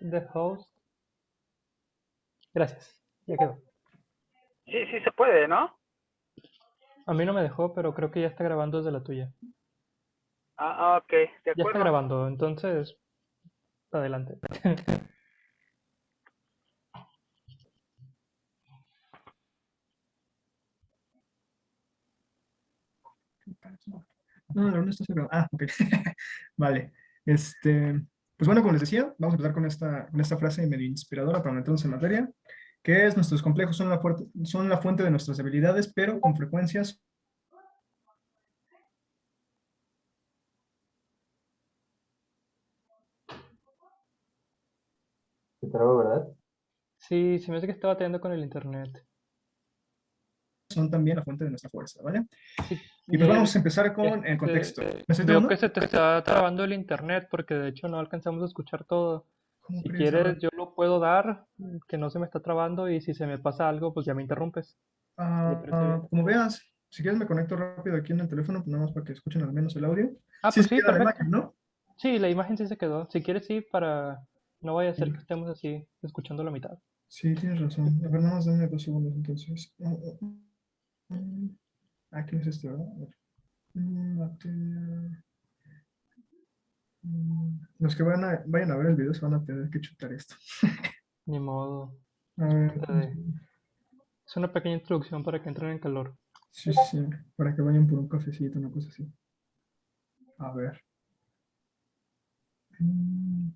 The host. Gracias. Ya quedó. Sí, sí se puede, ¿no? A mí no me dejó, pero creo que ya está grabando desde la tuya. Ok, de Ya está acuerdo. grabando, entonces, adelante. No, no está cerrado. Ah, ok. Vale. Pues bueno, como les decía, vamos a empezar con esta frase medio inspiradora para meternos en materia, que es: nuestros complejos son la fuente de nuestras debilidades, pero con frecuencias. Se trabó, ¿verdad? Sí, se me hace que estaba teniendo con el internet. Son también la fuente de nuestra fuerza, ¿vale? Sí, Y pues vamos a empezar con el contexto. ¿Me estoy veo trabando? que se te está trabando el internet porque de hecho no alcanzamos a escuchar todo. ¿Cómo Si crees? A ver, quieres, yo lo puedo dar, que no se me está trabando y si se me pasa algo, pues ya me interrumpes. ¿Te parece bien? como veas, si quieres me conecto rápido aquí en el teléfono, pues nada más para que escuchen al menos el audio. Ah, Sí pues se sí, queda la perfecto. imagen, ¿no? Sí, la imagen sí se quedó. Si quieres, sí, para... No vaya a ser Sí, que estemos así, escuchando la mitad. sí, tienes razón. A ver, nada más dame 2 segundos entonces. Aquí es este, ¿verdad? A ver. Materia. Los que vayan a ver el video se van a tener que chutar esto. Ni modo. A Es ver, parte de... Es una pequeña introducción para que entren en calor. sí, sí, sí, para que vayan por un cafecito, una cosa así. A ver. Mm,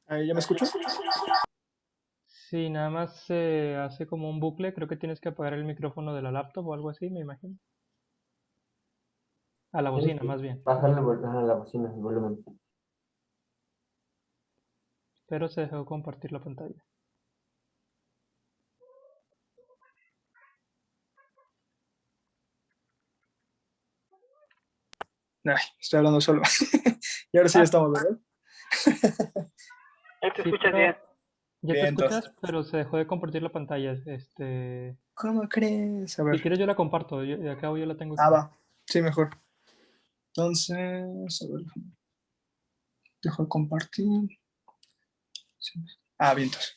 ¿Ahí ya me escuchas? Sí, nada más se hace como un bucle. Creo que tienes que apagar el micrófono de la laptop o algo así, me imagino. A la Tienes bocina, que más bien. bajarle a la bocina, el volumen. Pero se dejó compartir la pantalla. Ay, estoy hablando solo. Y ahora sí ya Ah, estamos, ¿verdad? Ahí te sí, escuchas bien. pero ya te Bien, entonces. escuchas, pero se dejó de compartir la pantalla. ¿Cómo crees? A Si ver. quieres yo la comparto. De acá yo la tengo Ah, aquí. va. Sí, mejor. Entonces, a ver, dejo de compartir. Sí. Ah, bien, entonces.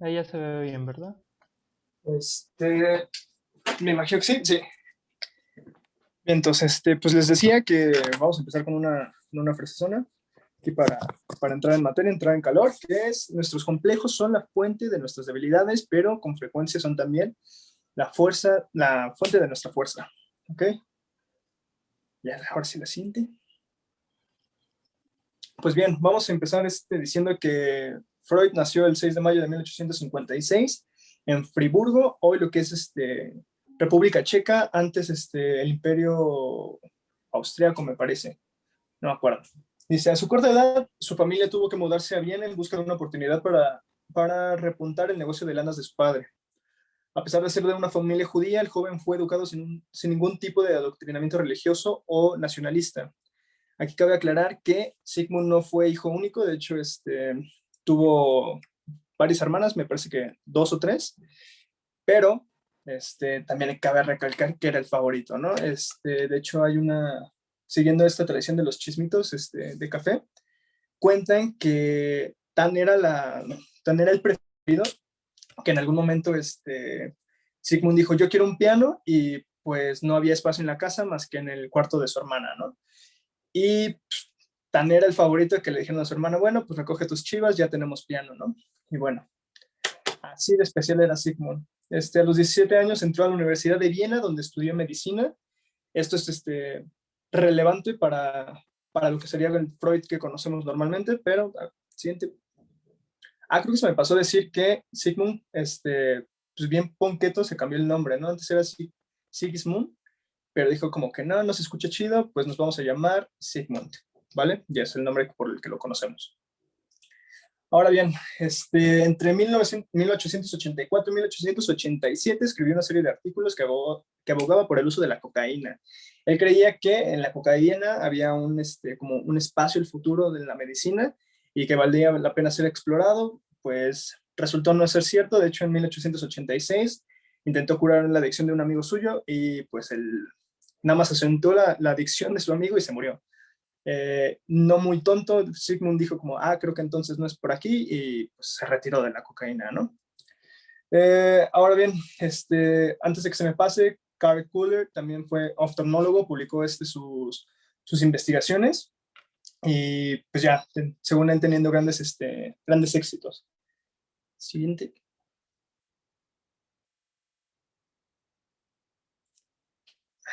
Ahí ya se ve bien, ¿verdad? Me imagino que sí, sí. Bien, entonces, pues les decía que vamos a empezar con una frasezona aquí para entrar en materia, entrar en calor, que es: nuestros complejos son la fuente de nuestras debilidades, pero con frecuencia son también la fuente de nuestra fuerza. ¿Ok? Ya, ahora sí la siente. Pues bien, vamos a empezar diciendo que Freud nació el 6 de mayo de 1856 en Friburgo, hoy lo que es República Checa, antes el Imperio Austriaco, me parece, no me acuerdo. Dice: a su corta edad, su familia tuvo que mudarse a Viena en busca de una oportunidad para repuntar el negocio de lanas de su padre. A pesar de ser de una familia judía, el joven fue educado sin ningún tipo de adoctrinamiento religioso o nacionalista. Aquí cabe aclarar que Sigmund no fue hijo único, de hecho, tuvo varias hermanas, me parece que 2 o 3, pero también cabe recalcar que era el favorito, ¿no? De hecho, siguiendo esta tradición de los chismitos de café, cuentan que tan era el preferido que en algún momento Sigmund dijo: yo quiero un piano, y pues no había espacio en la casa más que en el cuarto de su hermana, ¿no? Y tan era el favorito que le dijeron a su hermana: bueno, pues recoge tus chivas, ya tenemos piano, ¿no? Y bueno, así de especial era Sigmund. A los 17 años entró a la Universidad de Viena, donde estudió medicina. Esto es relevante para lo que sería el Freud que conocemos normalmente, pero siguiente. Creo que se me pasó decir que Sigmund, pues bien ponqueto, se cambió el nombre, ¿no? Antes era Sigismund, pero dijo como que no se escucha chido, pues nos vamos a llamar Sigmund, ¿vale? Ya es el nombre por el que lo conocemos. Ahora bien, entre 1884 y 1887 escribió una serie de artículos que abogaba por el uso de la cocaína. Él creía que en la cocaína había como un espacio, el futuro de la medicina, y que valía la pena ser explorado, pues resultó no ser cierto. De hecho, en 1886 intentó curar la adicción de un amigo suyo y pues él nada más acentuó la adicción de su amigo y se murió. No muy tonto, Sigmund dijo como, creo que entonces no es por aquí, y pues se retiró de la cocaína, ¿no? Ahora bien, antes de que se me pase, Karl Kuller también fue oftalmólogo, publicó sus investigaciones y pues ya, según él, teniendo grandes éxitos. Siguiente.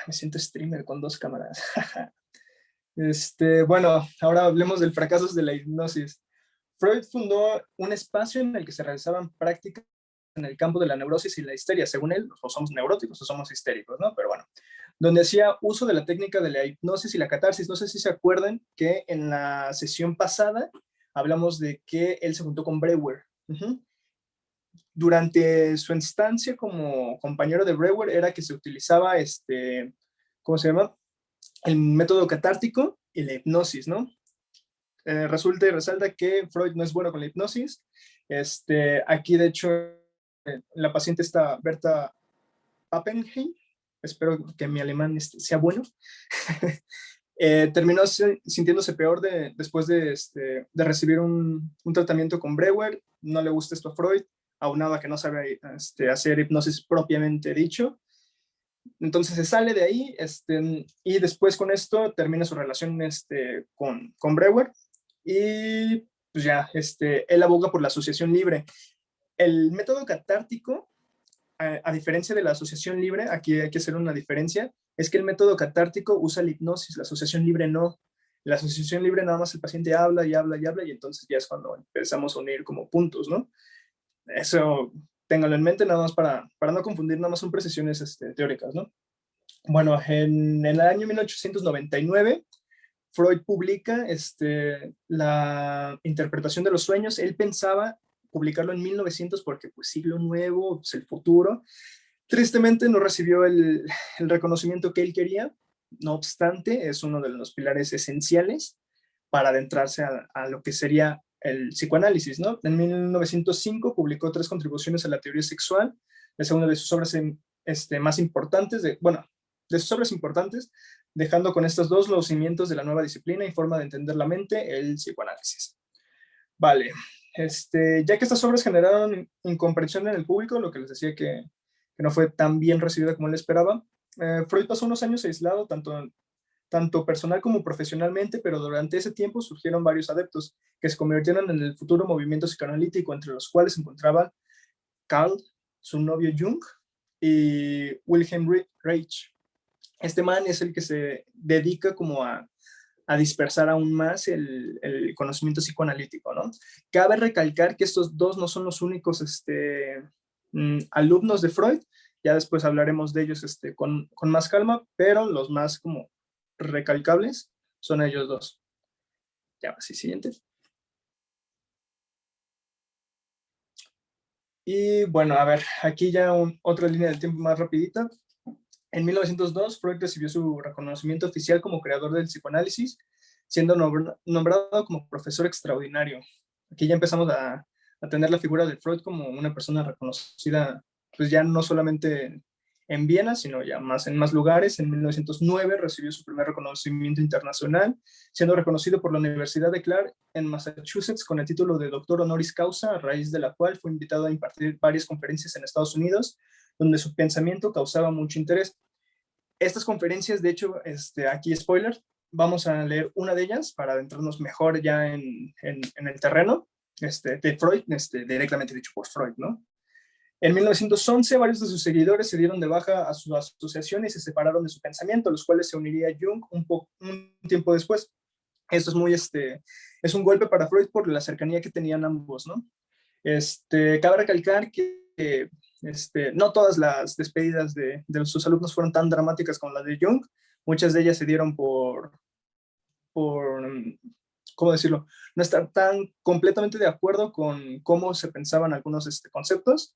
Me siento streamer con 2 cámaras. Bueno, ahora hablemos del fracaso de la hipnosis. Freud fundó un espacio en el que se realizaban prácticas en el campo de la neurosis y la histeria. Según él, o somos neuróticos o somos histéricos, ¿no? Pero bueno, donde hacía uso de la técnica de la hipnosis y la catarsis. No sé si se acuerdan que en la sesión pasada hablamos de que él se juntó con Breuer. Durante su instancia como compañero de Breuer era que se utilizaba ¿cómo se llama? El método catártico y la hipnosis, ¿no? Resulta y resalta que Freud no es bueno con la hipnosis. Aquí, de hecho, la paciente está Berta Pappenheim. Espero que mi alemán sea bueno. Terminó sintiéndose peor después de recibir un tratamiento con Breuer. No le gusta esto a Freud, aunado a que no sabe hacer hipnosis propiamente dicho. Entonces se sale de ahí y después con esto termina su relación con Breuer y pues ya, él aboga por la asociación libre. El método catártico, a diferencia de la asociación libre, aquí hay que hacer una diferencia, es que el método catártico usa la hipnosis, la asociación libre no. La asociación libre nada más el paciente habla y habla y habla y entonces ya es cuando empezamos a unir como puntos, ¿no? Eso ténganlo en mente nada más para no confundir, nada más son precisiones teóricas, ¿no? Bueno, en el año 1899, Freud publica la interpretación de los sueños. Él pensaba publicarlo en 1900 porque pues siglo nuevo, pues, el futuro. Tristemente no recibió el reconocimiento que él quería. No obstante, es uno de los pilares esenciales para adentrarse a lo que sería el psicoanálisis, ¿no? En 1905 publicó 3 contribuciones a la teoría sexual. Es una de sus obras más importantes, de sus obras importantes, dejando con estas 2 los cimientos de la nueva disciplina y forma de entender la mente, el psicoanálisis. Vale, ya que estas obras generaron incomprensión en el público, lo que les decía que no fue tan bien recibida como él esperaba, Freud pasó unos años aislado, tanto personal como profesionalmente, pero durante ese tiempo surgieron varios adeptos que se convirtieron en el futuro movimiento psicoanalítico, entre los cuales se encontraban Carl, su novio Jung, y Wilhelm Reich. Este man es el que se dedica como a dispersar aún más el conocimiento psicoanalítico, ¿no? Cabe recalcar que estos 2 no son los únicos alumnos de Freud, ya después hablaremos de ellos con más calma, pero los más como recalcables son ellos 2. Ya, así, siguiente. Y bueno, a ver, aquí ya otra línea del tiempo más rapidita. En 1902, Freud recibió su reconocimiento oficial como creador del psicoanálisis, siendo nombrado como profesor extraordinario. Aquí ya empezamos a tener la figura de Freud como una persona reconocida, pues ya no solamente en Viena, sino ya en más lugares. En 1909 recibió su primer reconocimiento internacional, siendo reconocido por la Universidad de Clark en Massachusetts con el título de doctor honoris causa, a raíz de la cual fue invitado a impartir varias conferencias en Estados Unidos, donde su pensamiento causaba mucho interés. Estas conferencias, de hecho, aquí spoiler, vamos a leer una de ellas para adentrarnos mejor ya en el terreno de Freud, directamente dicho por Freud, ¿no? En 1911, varios de sus seguidores se dieron de baja a su asociación y se separaron de su pensamiento, los cuales se uniría Jung un tiempo después. Esto es es un golpe para Freud por la cercanía que tenían ambos, ¿no? Cabe recalcar que no todas las despedidas de sus alumnos fueron tan dramáticas como las de Jung. Muchas de ellas se dieron por ¿cómo decirlo? No estar tan completamente de acuerdo con cómo se pensaban algunos conceptos.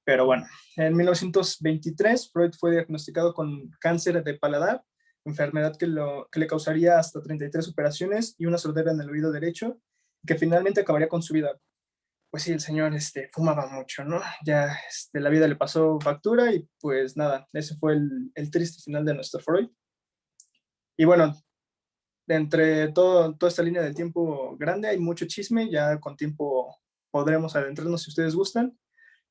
Pero bueno, en 1923 Freud fue diagnosticado con cáncer de paladar, enfermedad que le causaría hasta 33 operaciones y una sordera en el oído derecho, que finalmente acabaría con su vida. pues sí, el señor fumaba mucho, ¿no? Ya la vida le pasó factura y pues nada, ese fue el triste final de nuestro Freud. Y bueno, entre toda esta línea del tiempo grande hay mucho chisme, ya con tiempo podremos adentrarnos si ustedes gustan,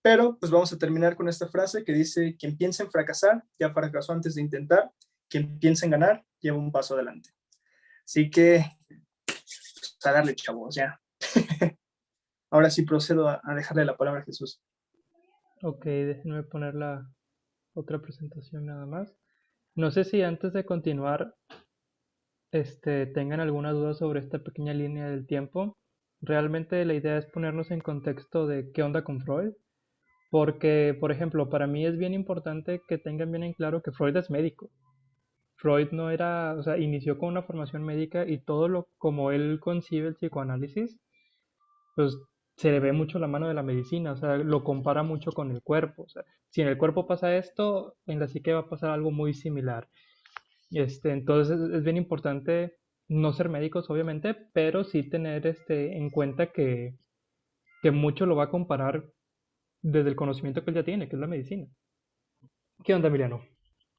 pero pues vamos a terminar con esta frase que dice, quien piensa en fracasar ya fracasó antes de intentar, quien piensa en ganar lleva un paso adelante. Así que, pues, a darle, chavos, ya. Ahora sí procedo a dejarle la palabra a Jesús. Ok, déjenme poner la otra presentación nada más. No sé si antes de continuar, tengan alguna duda sobre esta pequeña línea del tiempo. Realmente la idea es ponernos en contexto de qué onda con Freud, porque, por ejemplo, para mí es bien importante que tengan bien en claro que Freud es médico. Freud no era, o sea, inició con una formación médica y todo lo como él concibe el psicoanálisis, pues se le ve mucho la mano de la medicina, o sea, lo compara mucho con el cuerpo, o sea, si en el cuerpo pasa esto, en la psique va a pasar algo muy similar. Entonces es bien importante no ser médicos, obviamente, pero sí tener en cuenta que mucho lo va a comparar desde el conocimiento que él ya tiene, que es la medicina. ¿Qué onda, Emiliano?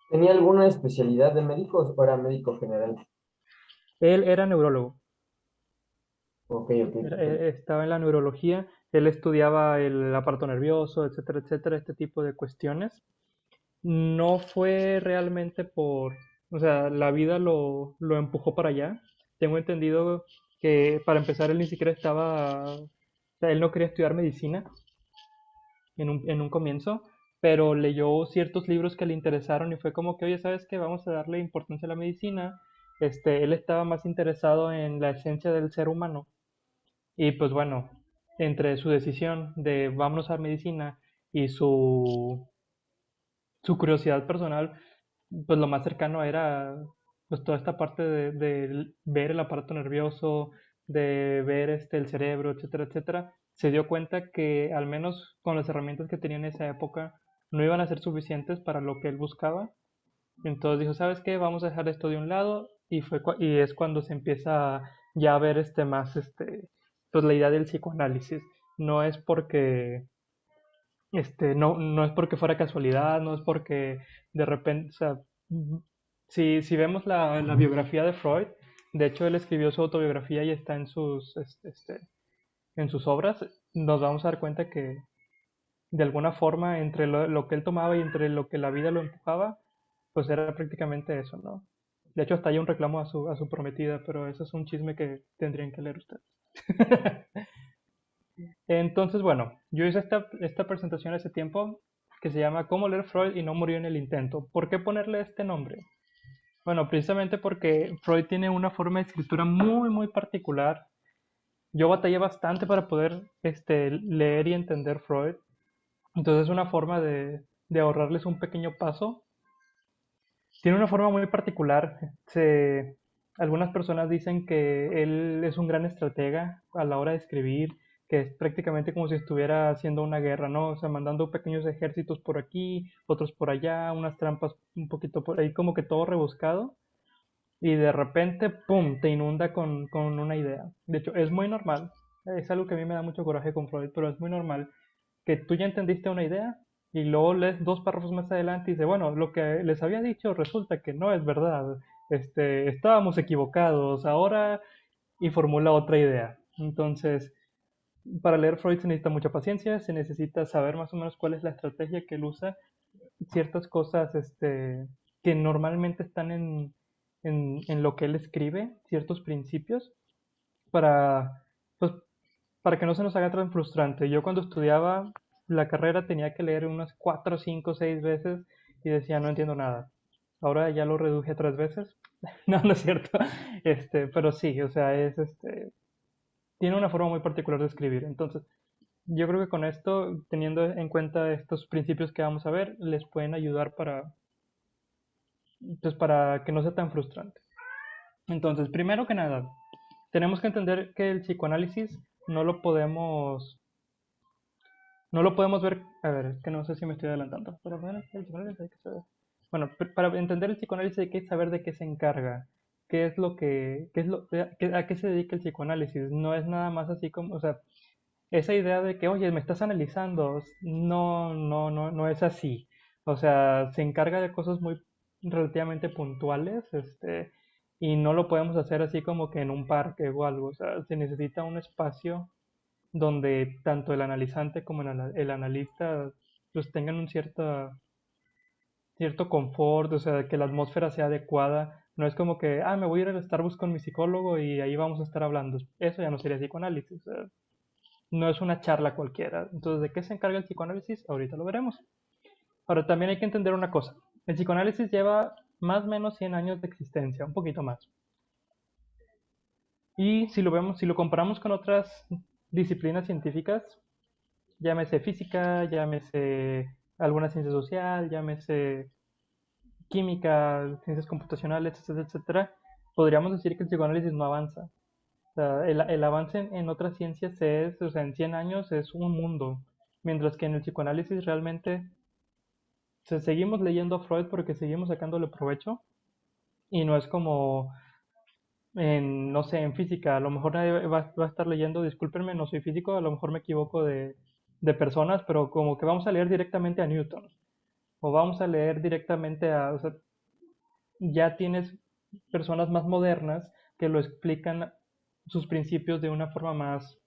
¿Tenía alguna especialidad de médicos o era médico general? Él era neurólogo, Ok, ok, perfecto. estaba en la neurología, él estudiaba el aparato nervioso, etcétera, etcétera, este tipo de cuestiones. No fue realmente o sea, la vida lo empujó para allá. Tengo entendido que para empezar él ni siquiera o sea, él no quería estudiar medicina en un comienzo, pero leyó ciertos libros que le interesaron y fue como que, oye, ¿sabes qué? Vamos a darle importancia a la medicina. Él estaba más interesado en la esencia del ser humano y pues bueno, entre su decisión de vámonos a medicina y su curiosidad personal, pues lo más cercano era pues toda esta parte de ver el aparato nervioso, de ver el cerebro, etcétera, etcétera. Se dio cuenta que al menos con las herramientas que tenía en esa época no iban a ser suficientes para lo que él buscaba. Entonces dijo, ¿sabes qué? Vamos a dejar esto de un lado y es cuando se empieza ya a ver más pues la idea del psicoanálisis. No es porque no es porque fuera casualidad, no es porque de repente, o sea, si vemos la biografía de Freud, de hecho él escribió su autobiografía y está en sus obras, nos vamos a dar cuenta que de alguna forma entre lo que él tomaba y entre lo que la vida lo empujaba, pues era prácticamente eso, ¿no? De hecho hasta hay un reclamo a su prometida, pero eso es un chisme que tendrían que leer ustedes. Entonces, bueno, yo hice esta presentación hace tiempo que se llama ¿Cómo leer Freud y no murió en el intento? ¿Por qué ponerle este nombre? Bueno, precisamente porque Freud tiene una forma de escritura muy, muy particular. Yo batallé bastante para poder leer y entender Freud. Entonces es una forma de ahorrarles un pequeño paso. Tiene una forma muy particular. Algunas personas dicen que él es un gran estratega a la hora de escribir, que es prácticamente como si estuviera haciendo una guerra, ¿no? O sea, mandando pequeños ejércitos por aquí, otros por allá, unas trampas un poquito por ahí, como que todo rebuscado. Y de repente, ¡pum!, te inunda con una idea. De hecho, es muy normal. Es algo que a mí me da mucho coraje con Freud, pero es muy normal que tú ya entendiste una idea y luego lees dos párrafos más adelante y dices, bueno, lo que les había dicho resulta que no es verdad, estábamos equivocados, ahora y formula otra idea. Entonces, para leer Freud se necesita mucha paciencia, se necesita saber más o menos cuál es la estrategia que él usa, ciertas cosas que normalmente están en lo que él escribe, ciertos principios, para, pues, para que no se nos haga tan frustrante. Yo cuando estudiaba la carrera tenía que leer unas 4, 5, 6 veces y decía no entiendo nada. Ahora ya lo reduje a 3 veces. No, no es cierto. Pero sí, o sea, tiene una forma muy particular de escribir. Entonces, yo creo que con esto, teniendo en cuenta estos principios que vamos a ver, les pueden ayudar pues, para que no sea tan frustrante. Entonces, primero que nada, tenemos que entender que el psicoanálisis no lo podemos No lo podemos ver, a ver, es que no sé si me estoy adelantando, pero bueno, el psicoanálisis hay que saber. Bueno, para entender el psicoanálisis hay que saber de qué se encarga, qué es lo, a qué se dedica el psicoanálisis. No es nada más así como, o sea, esa idea de que, oye, me estás analizando, no es así. O sea, se encarga de cosas muy relativamente puntuales, y no lo podemos hacer así como que en un parque o algo. O sea, se necesita un espacio donde tanto el analizante como el analista pues tengan un cierto confort, o sea, que la atmósfera sea adecuada. No es como que, me voy a ir al Starbucks con mi psicólogo y ahí vamos a estar hablando. Eso ya no sería psicoanálisis. O sea, no es una charla cualquiera. Entonces, ¿de qué se encarga el psicoanálisis? Ahorita lo veremos. Ahora, también hay que entender una cosa. El psicoanálisis lleva más o menos 100 años de existencia, un poquito más. Y si lo vemos, si lo comparamos con otras disciplinas científicas, llámese física, llámese alguna ciencia social, llámese química, ciencias computacionales, etcétera, etcétera, podríamos decir que el psicoanálisis no avanza. O sea, el avance en otras ciencias es, o sea, en 100 años es un mundo, mientras que en el psicoanálisis realmente seguimos leyendo a Freud porque seguimos sacándole provecho y no es como no sé, en física, a lo mejor nadie va a estar leyendo, discúlpenme, no soy físico, a lo mejor me equivoco de personas, pero como que vamos a leer directamente a Newton o vamos a leer directamente o sea, ya tienes personas más modernas que lo explican sus principios de una forma más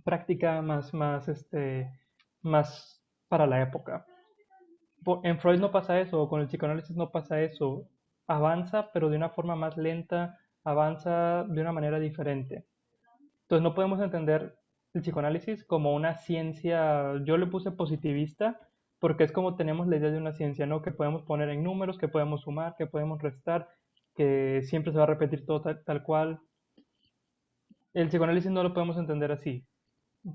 práctica, más para la época. En Freud no pasa eso, o con el psicoanálisis no pasa eso. Avanza, pero de una forma más lenta, avanza de una manera diferente. Entonces no podemos entender el psicoanálisis como una ciencia, yo le puse positivista, porque es como tenemos la idea de una ciencia, ¿no? Que podemos poner en números, que podemos sumar, que podemos restar, que siempre se va a repetir todo tal cual. El psicoanálisis no lo podemos entender así.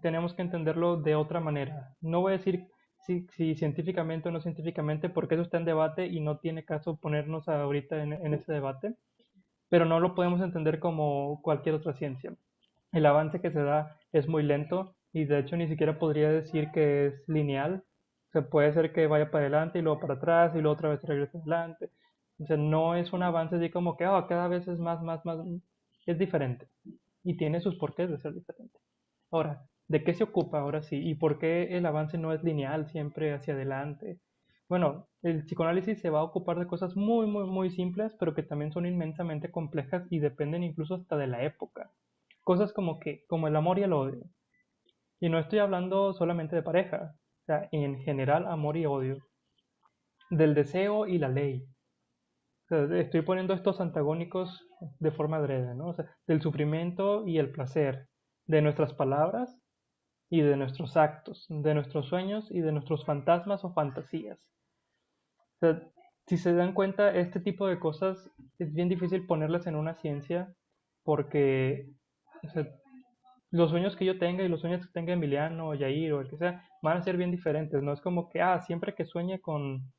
Tenemos que entenderlo de otra manera. No voy a decir si científicamente o no científicamente, porque eso está en debate y no tiene caso ponernos ahorita en ese debate, pero no lo podemos entender como cualquier otra ciencia. El avance que se da es muy lento y de hecho ni siquiera podría decir que es lineal. O sea, puede ser que vaya para adelante y luego para atrás y luego otra vez regrese adelante. O sea, no es un avance así como que cada vez es más. Es diferente y tiene sus porqués de ser diferente. Ahora, ¿de qué se ocupa ahora sí? ¿Y por qué el avance no es lineal siempre hacia adelante? Bueno, el psicoanálisis se va a ocupar de cosas muy simples, pero que también son inmensamente complejas y dependen incluso hasta de la época. Cosas como el amor y el odio. Y no estoy hablando solamente de pareja, o sea, en general amor y odio. Del deseo y la ley. O sea, estoy poniendo estos antagónicos de forma adrede, ¿no? O sea, del sufrimiento y el placer, de nuestras palabras y de nuestros actos, de nuestros sueños y de nuestros fantasmas o fantasías. O sea, si se dan cuenta, este tipo de cosas es bien difícil ponerlas en una ciencia porque o sea, los sueños que yo tenga y los sueños que tenga Emiliano o Yair o el que sea van a ser bien diferentes. No es como que, siempre que sueñe con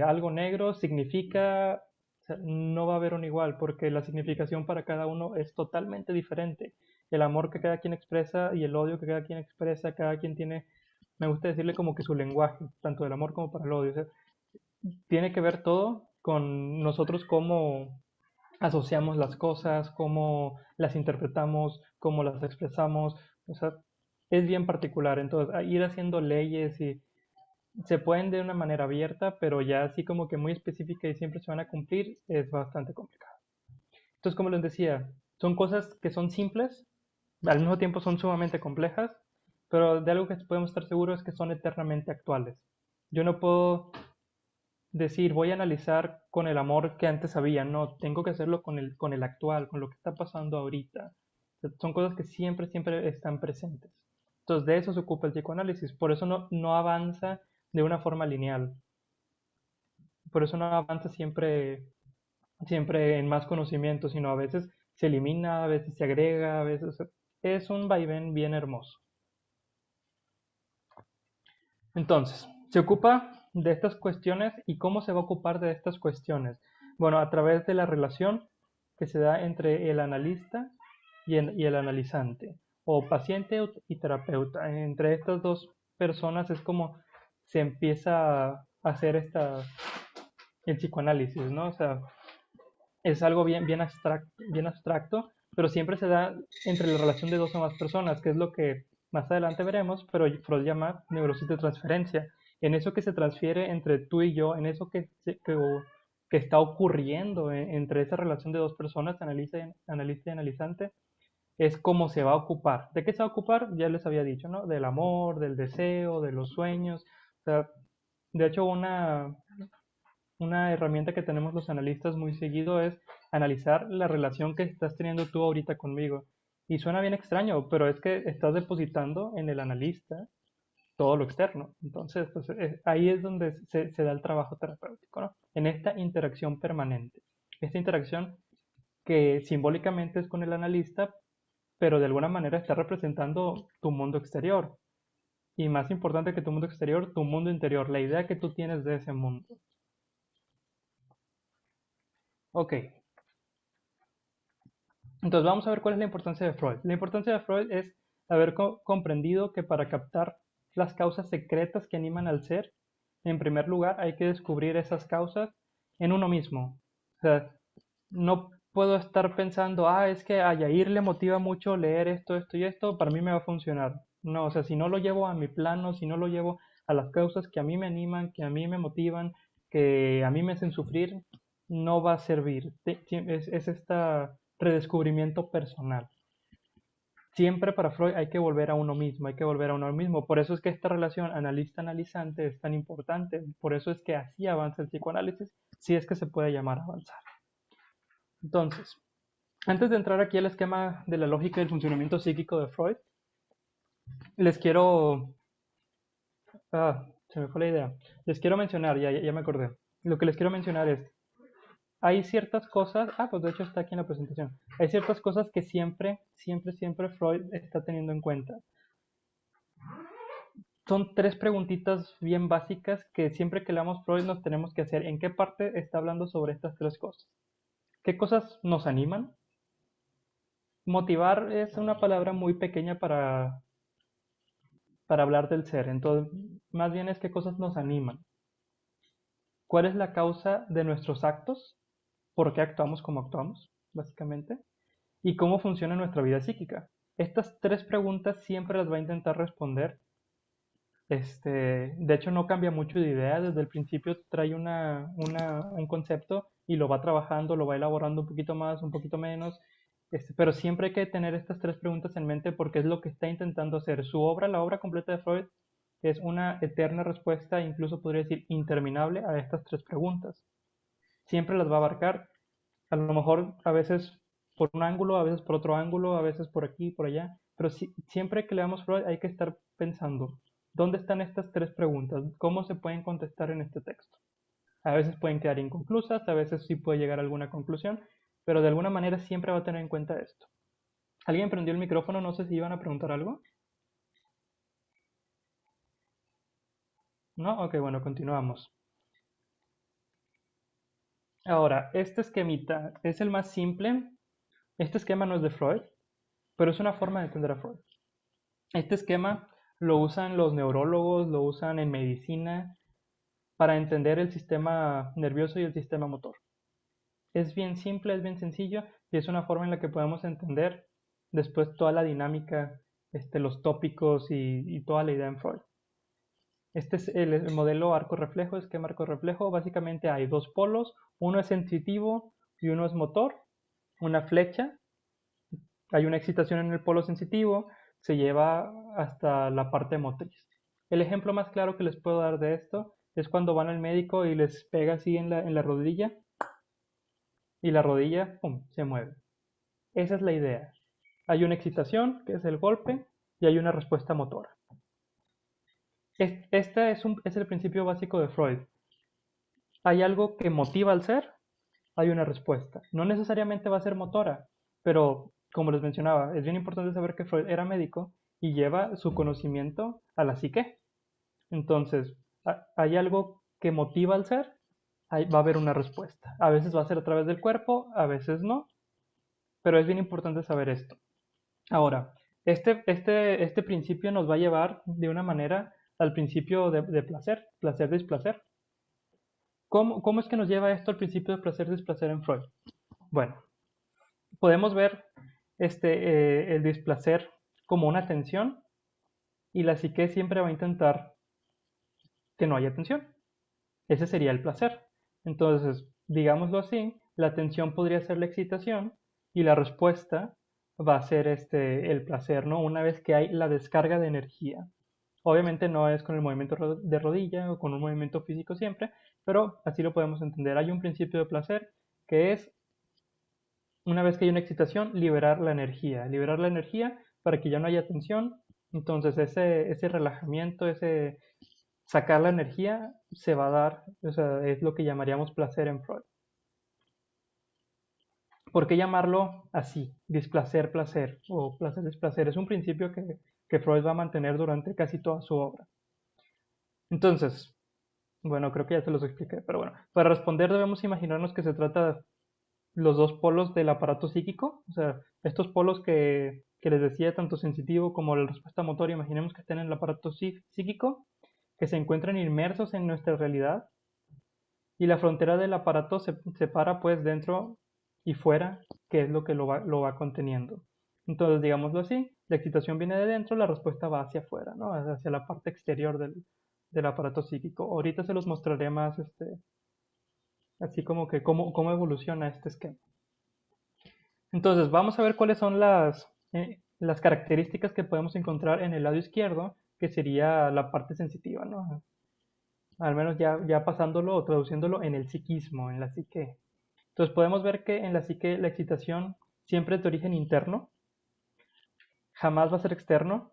algo negro significa, o sea, no va a haber un igual porque la significación para cada uno es totalmente diferente. El amor que cada quien expresa y el odio que cada quien expresa, cada quien tiene, me gusta decirle como que su lenguaje, tanto del amor como para el odio. O sea, tiene que ver todo con nosotros cómo asociamos las cosas, cómo las interpretamos, cómo las expresamos. O sea, es bien particular. Entonces, ir haciendo leyes y se pueden de una manera abierta, pero ya así como que muy específica y siempre se van a cumplir, es bastante complicado. Entonces, como les decía, son cosas que son simples, al mismo tiempo son sumamente complejas, pero de algo que podemos estar seguros es que son eternamente actuales. Yo no puedo decir, voy a analizar con el amor que antes había, no, tengo que hacerlo con el actual, con lo que está pasando ahorita. Son cosas que siempre están presentes. Entonces, de eso se ocupa el psicoanálisis, por eso no avanza de una forma lineal. Por eso no avanza siempre en más conocimiento, sino a veces se elimina, a veces se agrega, a veces es un vaivén bien hermoso. Entonces, se ocupa de estas cuestiones y cómo se va a ocupar de estas cuestiones. Bueno, a través de la relación que se da entre el analista y el analizante, o paciente y terapeuta. Entre estas dos personas es como se empieza a hacer el psicoanálisis, ¿no? O sea, es algo bien abstracto, pero siempre se da entre la relación de dos o más personas, que es lo que más adelante veremos, pero Freud llama neurosis de transferencia, en eso que se transfiere entre tú y yo, en eso que está ocurriendo entre esa relación de dos personas, analista y analizante, es cómo se va a ocupar. ¿De qué se va a ocupar? Ya les había dicho, ¿no? Del amor, del deseo, de los sueños. O sea, de hecho, una herramienta que tenemos los analistas muy seguido es analizar la relación que estás teniendo tú ahorita conmigo. Y suena bien extraño, pero es que estás depositando en el analista todo lo externo. Entonces, pues, ahí es donde se da el trabajo terapéutico, ¿no? En esta interacción permanente. Esta interacción que simbólicamente es con el analista, pero de alguna manera está representando tu mundo exterior. Y más importante que tu mundo exterior, tu mundo interior, la idea que tú tienes de ese mundo. Ok, entonces vamos a ver cuál es la importancia de Freud. La importancia de Freud es haber comprendido que para captar las causas secretas que animan al ser, en primer lugar hay que descubrir esas causas en uno mismo. O sea, no puedo estar pensando, es que a Yair le motiva mucho leer esto, esto y esto, para mí me va a funcionar. No, o sea, si no lo llevo a mi plano, si no lo llevo a las causas que a mí me animan, que a mí me motivan, que a mí me hacen sufrir, no va a servir. Es este redescubrimiento personal. Siempre para Freud hay que volver a uno mismo, hay que volver a uno mismo. Por eso es que esta relación analista-analizante es tan importante. Por eso es que así avanza el psicoanálisis, si es que se puede llamar avanzar. Entonces, antes de entrar aquí al esquema de la lógica del funcionamiento psíquico de Freud, les quiero... se me fue la idea. Les quiero mencionar, ya me acordé. Lo que les quiero mencionar es, hay ciertas cosas, pues de hecho está aquí en la presentación, hay ciertas cosas que siempre Freud está teniendo en cuenta. Son 3 preguntitas bien básicas que siempre que leamos Freud nos tenemos que hacer. ¿En qué parte está hablando sobre estas 3 cosas? ¿Qué cosas nos animan? Motivar es una palabra muy pequeña para hablar del ser, entonces más bien es qué cosas nos animan. ¿Cuál es la causa de nuestros actos? ¿Por qué actuamos como actuamos, básicamente? ¿Y cómo funciona nuestra vida psíquica? Estas 3 preguntas siempre las va a intentar responder. De hecho, no cambia mucho de idea. Desde el principio trae un concepto y lo va trabajando, lo va elaborando un poquito más, un poquito menos. Pero siempre hay que tener estas 3 preguntas en mente porque es lo que está intentando hacer. Su obra, la obra completa de Freud, es una eterna respuesta, incluso podría decir interminable, a estas 3 preguntas. Siempre las va a abarcar, a lo mejor a veces por un ángulo, a veces por otro ángulo, a veces por aquí, por allá, pero siempre que leamos Freud hay que estar pensando, ¿dónde están estas 3 preguntas? ¿Cómo se pueden contestar en este texto? A veces pueden quedar inconclusas, a veces sí puede llegar a alguna conclusión, pero de alguna manera siempre va a tener en cuenta esto. ¿Alguien prendió el micrófono? No sé si iban a preguntar algo. ¿No? Ok, bueno, continuamos. Ahora, este esquemita es el más simple. Este esquema no es de Freud, pero es una forma de entender a Freud. Este esquema lo usan los neurólogos, lo usan en medicina para entender el sistema nervioso y el sistema motor. Es bien simple, es bien sencillo y es una forma en la que podemos entender después toda la dinámica, los tópicos y toda la idea en Freud. Este es el modelo arco-reflejo, esquema arco-reflejo. Básicamente hay 2 polos, uno es sensitivo y uno es motor, una flecha. Hay una excitación en el polo sensitivo, se lleva hasta la parte motriz. El ejemplo más claro que les puedo dar de esto es cuando van al médico y les pega así en la rodilla y la rodilla, ¡pum!, se mueve. Esa es la idea. Hay una excitación, que es el golpe, y hay una respuesta motora. Este es el principio básico de Freud. Hay algo que motiva al ser, hay una respuesta. No necesariamente va a ser motora, pero como les mencionaba, es bien importante saber que Freud era médico y lleva su conocimiento a la psique. Entonces, hay algo que motiva al ser, ahí va a haber una respuesta. A veces va a ser a través del cuerpo, a veces no, pero es bien importante saber esto. Ahora, este principio nos va a llevar de una manera al principio de placer, placer-displacer. ¿Cómo es que nos lleva esto al principio de placer-displacer en Freud? Bueno, podemos ver el displacer como una tensión y la psique siempre va a intentar que no haya tensión. Ese sería el placer. Entonces, digámoslo así, la tensión podría ser la excitación y la respuesta va a ser el placer, ¿no? Una vez que hay la descarga de energía. Obviamente no es con el movimiento de rodilla o con un movimiento físico siempre, pero así lo podemos entender. Hay un principio de placer que es, una vez que hay una excitación, liberar la energía para que ya no haya tensión. Entonces ese relajamiento, ese sacar la energía se va a dar, o sea, es lo que llamaríamos placer en Freud. ¿Por qué llamarlo así? Displacer, placer o placer, displacer. Es un principio que Freud va a mantener durante casi toda su obra. Entonces, bueno, creo que ya te los expliqué, pero bueno, para responder debemos imaginarnos que se trata de los dos polos del aparato psíquico, o sea, estos polos que les decía, tanto sensitivo como la respuesta motora, imaginemos que estén en el aparato psíquico, que se encuentran inmersos en nuestra realidad, y la frontera del aparato se separa pues dentro y fuera, que es lo que lo va conteniendo. Entonces, digámoslo así, la excitación viene de dentro, la respuesta va hacia afuera, ¿no? Hacia la parte exterior del aparato psíquico. Ahorita se los mostraré más, así como que cómo evoluciona este esquema. Entonces, vamos a ver cuáles son las características que podemos encontrar en el lado izquierdo, que sería la parte sensitiva, ¿no? Al menos ya pasándolo o traduciéndolo en el psiquismo, en la psique. Entonces podemos ver que en la psique la excitación siempre es de origen interno, jamás va a ser externo,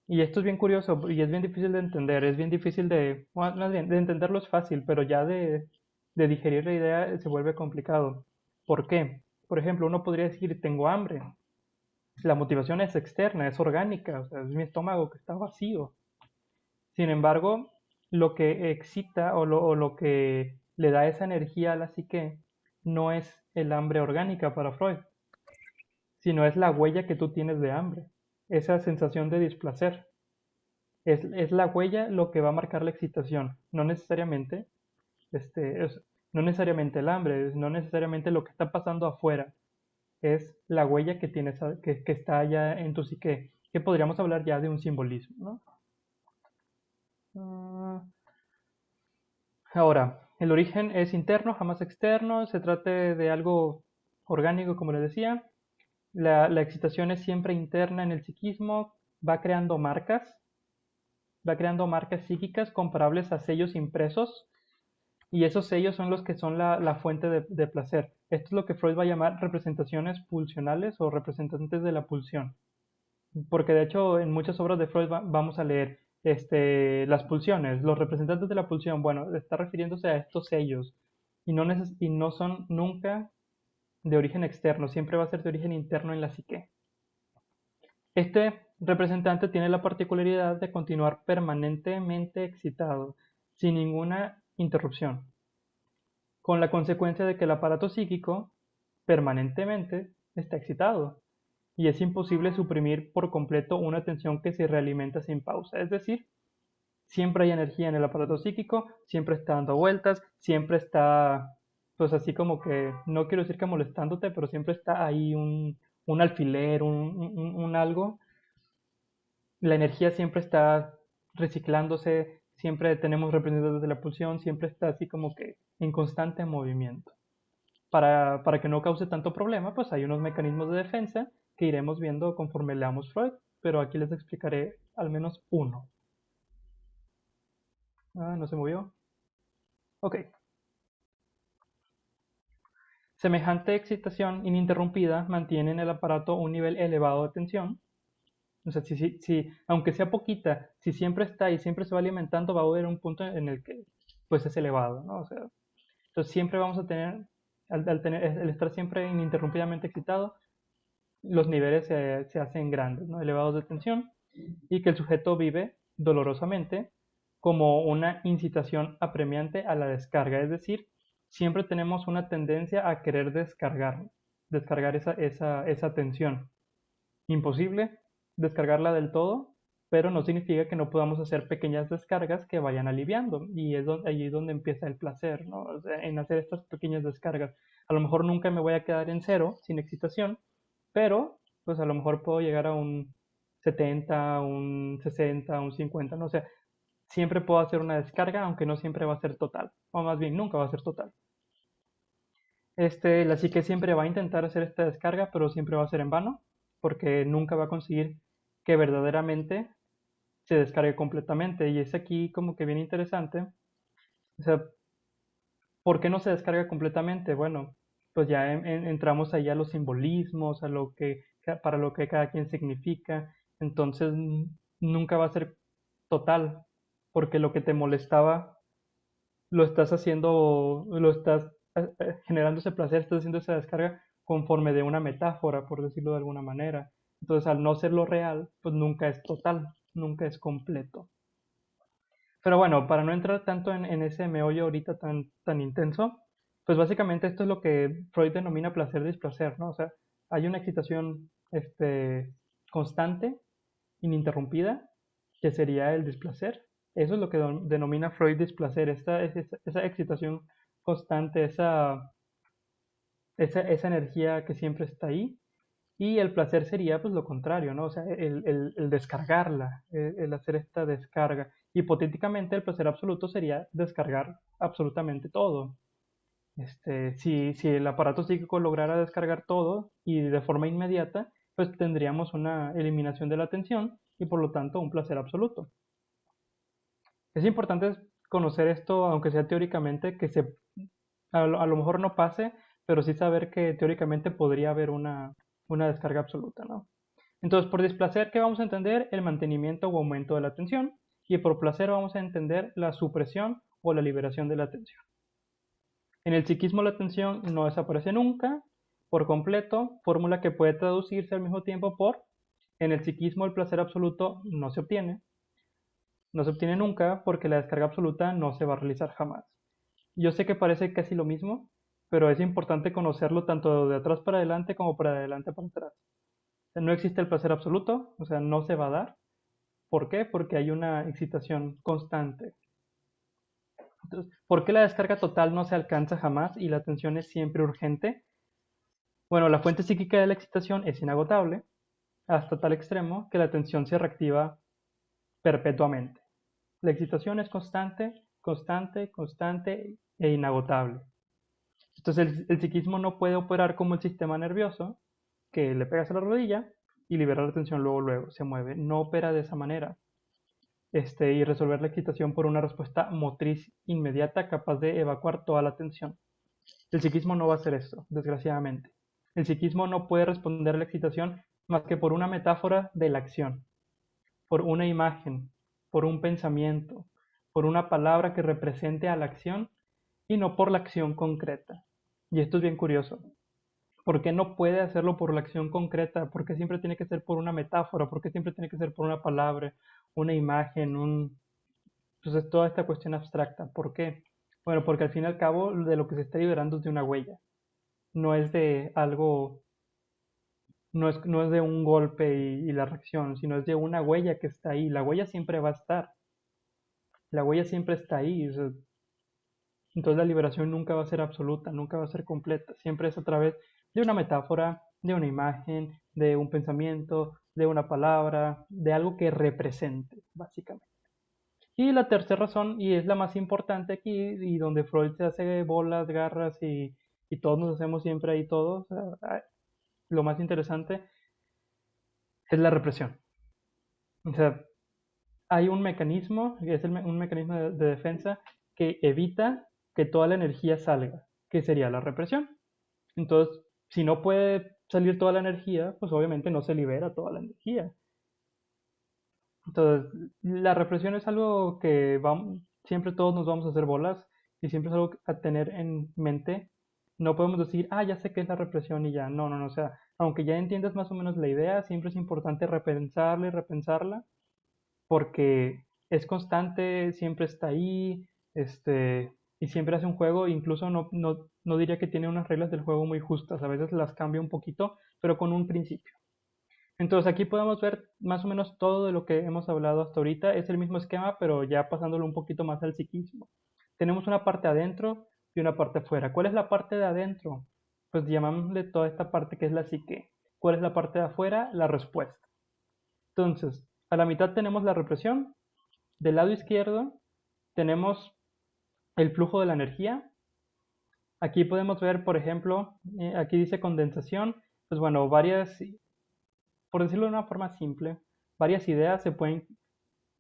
y esto es bien curioso y es bien difícil de entender, es bien difícil bueno, más bien, de entenderlo es fácil, pero ya de digerir la idea se vuelve complicado. ¿Por qué? Por ejemplo, uno podría decir, tengo hambre. La motivación es externa, es orgánica, o sea, es mi estómago que está vacío. Sin embargo, lo que excita o lo que le da esa energía a la psique no es el hambre orgánica para Freud, sino es la huella que tú tienes de hambre, esa sensación de displacer. Es la huella lo que va a marcar la excitación, no necesariamente, no necesariamente el hambre, no necesariamente lo que está pasando afuera, es la huella que tienes, que está allá en tu psique, que podríamos hablar ya de un simbolismo, ¿no? Ah, Ahora, el origen es interno, jamás externo, se trata de algo orgánico, como les decía. La excitación es siempre interna en el psiquismo, va creando marcas psíquicas comparables a sellos impresos, y esos sellos son los que son la fuente de placer. Esto es lo que Freud va a llamar representaciones pulsionales o representantes de la pulsión. Porque de hecho en muchas obras de Freud vamos a leer las pulsiones, los representantes de la pulsión, bueno, está refiriéndose a estos sellos y no son nunca de origen externo, siempre va a ser de origen interno en la psique. Este representante tiene la particularidad de continuar permanentemente excitado, sin ninguna interrupción, con la consecuencia de que el aparato psíquico permanentemente está excitado y es imposible suprimir por completo una tensión que se realimenta sin pausa. Es decir, siempre hay energía en el aparato psíquico, siempre está dando vueltas, siempre está, pues así como que, no quiero decir que molestándote, pero siempre está ahí un alfiler, un algo. La energía siempre está reciclándose, siempre tenemos representantes de la pulsión, siempre está así como que en constante movimiento. Para que no cause tanto problema, pues hay unos mecanismos de defensa que iremos viendo conforme leamos Freud, pero aquí les explicaré al menos uno. ¿No se movió? Ok. Semejante excitación ininterrumpida mantiene en el aparato un nivel elevado de tensión. O sea, aunque sea poquita, si siempre está y siempre se va alimentando, va a haber un punto en el que pues es elevado, ¿no? O sea, entonces siempre vamos a tener, al estar siempre ininterrumpidamente excitado, los niveles se hacen grandes, ¿no? Elevados de tensión, y que el sujeto vive dolorosamente como una incitación apremiante a la descarga, es decir, siempre tenemos una tendencia a querer descargar esa tensión. Imposible descargarla del todo, pero no significa que no podamos hacer pequeñas descargas que vayan aliviando, y es allí donde empieza el placer, ¿no? O sea, en hacer estas pequeñas descargas. A lo mejor nunca me voy a quedar en cero, sin excitación, pero pues a lo mejor puedo llegar 70, un 60, un 50, no sé. Siempre puedo hacer una descarga, aunque no siempre va a ser total. O más bien, nunca va a ser total. La psique siempre va a intentar hacer esta descarga, pero siempre va a ser en vano, porque nunca va a conseguir que verdaderamente se descargue completamente. Y es aquí como que bien interesante. O sea, ¿por qué no se descarga completamente? Bueno, pues ya entramos ahí a los simbolismos, a lo que, para lo que cada quien significa. Entonces, nunca va a ser total, porque lo que te molestaba lo estás haciendo, lo estás generando ese placer, estás haciendo esa descarga conforme de una metáfora, por decirlo de alguna manera. Entonces, al no ser lo real, pues nunca es total, nunca es completo. Pero bueno, para no entrar tanto en ese meollo ahorita tan intenso, pues básicamente esto es lo que Freud denomina placer-displacer, ¿no? O sea, hay una excitación constante, ininterrumpida, que sería el displacer. Eso es lo que denomina Freud displacer, esa excitación constante, esa energía que siempre está ahí. Y el placer sería pues lo contrario, ¿no? O sea, el descargarla, el hacer esta descarga. Hipotéticamente el placer absoluto sería descargar absolutamente todo. Si el aparato psíquico lograra descargar todo y de forma inmediata, pues tendríamos una eliminación de la tensión y por lo tanto un placer absoluto. Es importante conocer esto, aunque sea teóricamente, a lo mejor no pase, pero sí saber que teóricamente podría haber una descarga absoluta, ¿no? Entonces, por displacer, ¿qué vamos a entender? El mantenimiento o aumento de la tensión, y por placer vamos a entender la supresión o la liberación de la tensión. En el psiquismo la tensión no desaparece nunca, por completo, fórmula que puede traducirse al mismo tiempo por, en el psiquismo el placer absoluto no se obtiene nunca porque la descarga absoluta no se va a realizar jamás. Yo sé que parece casi lo mismo, pero es importante conocerlo tanto de atrás para adelante como para adelante para atrás. O sea, no existe el placer absoluto, o sea, no se va a dar. ¿Por qué? Porque hay una excitación constante. Entonces, ¿por qué la descarga total no se alcanza jamás y la tensión es siempre urgente? Bueno, la fuente psíquica de la excitación es inagotable, hasta tal extremo que la tensión se reactiva perpetuamente. La excitación es constante, constante, constante e inagotable. Entonces el psiquismo no puede operar como el sistema nervioso, que le pegas a la rodilla y libera la tensión luego, se mueve. No opera de esa manera. Y resolver la excitación por una respuesta motriz inmediata capaz de evacuar toda la tensión. El psiquismo no va a hacer esto, desgraciadamente. El psiquismo no puede responder a la excitación más que por una metáfora de la acción, por una imagen, por un pensamiento, por una palabra que represente a la acción y no por la acción concreta. Y esto es bien curioso. ¿Por qué no puede hacerlo por la acción concreta? ¿Por qué siempre tiene que ser por una metáfora? ¿Por qué siempre tiene que ser por una palabra, una imagen, Entonces toda esta cuestión abstracta? ¿Por qué? Bueno, porque al fin y al cabo de lo que se está liberando es de una huella. No es de algo, no es de un golpe y la reacción, sino es de una huella que está ahí. La huella siempre va a estar. La huella siempre está ahí. O sea, entonces la liberación nunca va a ser absoluta, nunca va a ser completa. Siempre es a través de una metáfora, de una imagen, de un pensamiento, de una palabra, de algo que represente, básicamente. Y la tercera razón, y es la más importante aquí, y donde Freud se hace bolas, garras y todos nos hacemos siempre ahí todos, o sea, lo más interesante es la represión. O sea, hay un mecanismo, que es un mecanismo de defensa que evita que toda la energía salga, que sería la represión. Entonces, si no puede salir toda la energía, pues obviamente no se libera toda la energía. Entonces, la represión es algo que siempre todos nos vamos a hacer bolas y siempre es algo a tener en mente. No podemos decir, ya sé qué es la represión y ya. No, no, no. O sea, aunque ya entiendas más o menos la idea, siempre es importante repensarla y repensarla porque es constante, siempre está ahí, y siempre hace un juego, incluso no diría que tiene unas reglas del juego muy justas, a veces las cambia un poquito, pero con un principio. Entonces aquí podemos ver más o menos todo de lo que hemos hablado hasta ahorita, es el mismo esquema, pero ya pasándolo un poquito más al psiquismo. Tenemos una parte adentro y una parte afuera. ¿Cuál es la parte de adentro? Pues llamámosle toda esta parte que es la psique. ¿Cuál es la parte de afuera? La respuesta. Entonces, a la mitad tenemos la represión. Del lado izquierdo tenemos el flujo de la energía. Aquí podemos ver, por ejemplo, aquí dice condensación. Pues bueno, por decirlo de una forma simple, varias ideas se pueden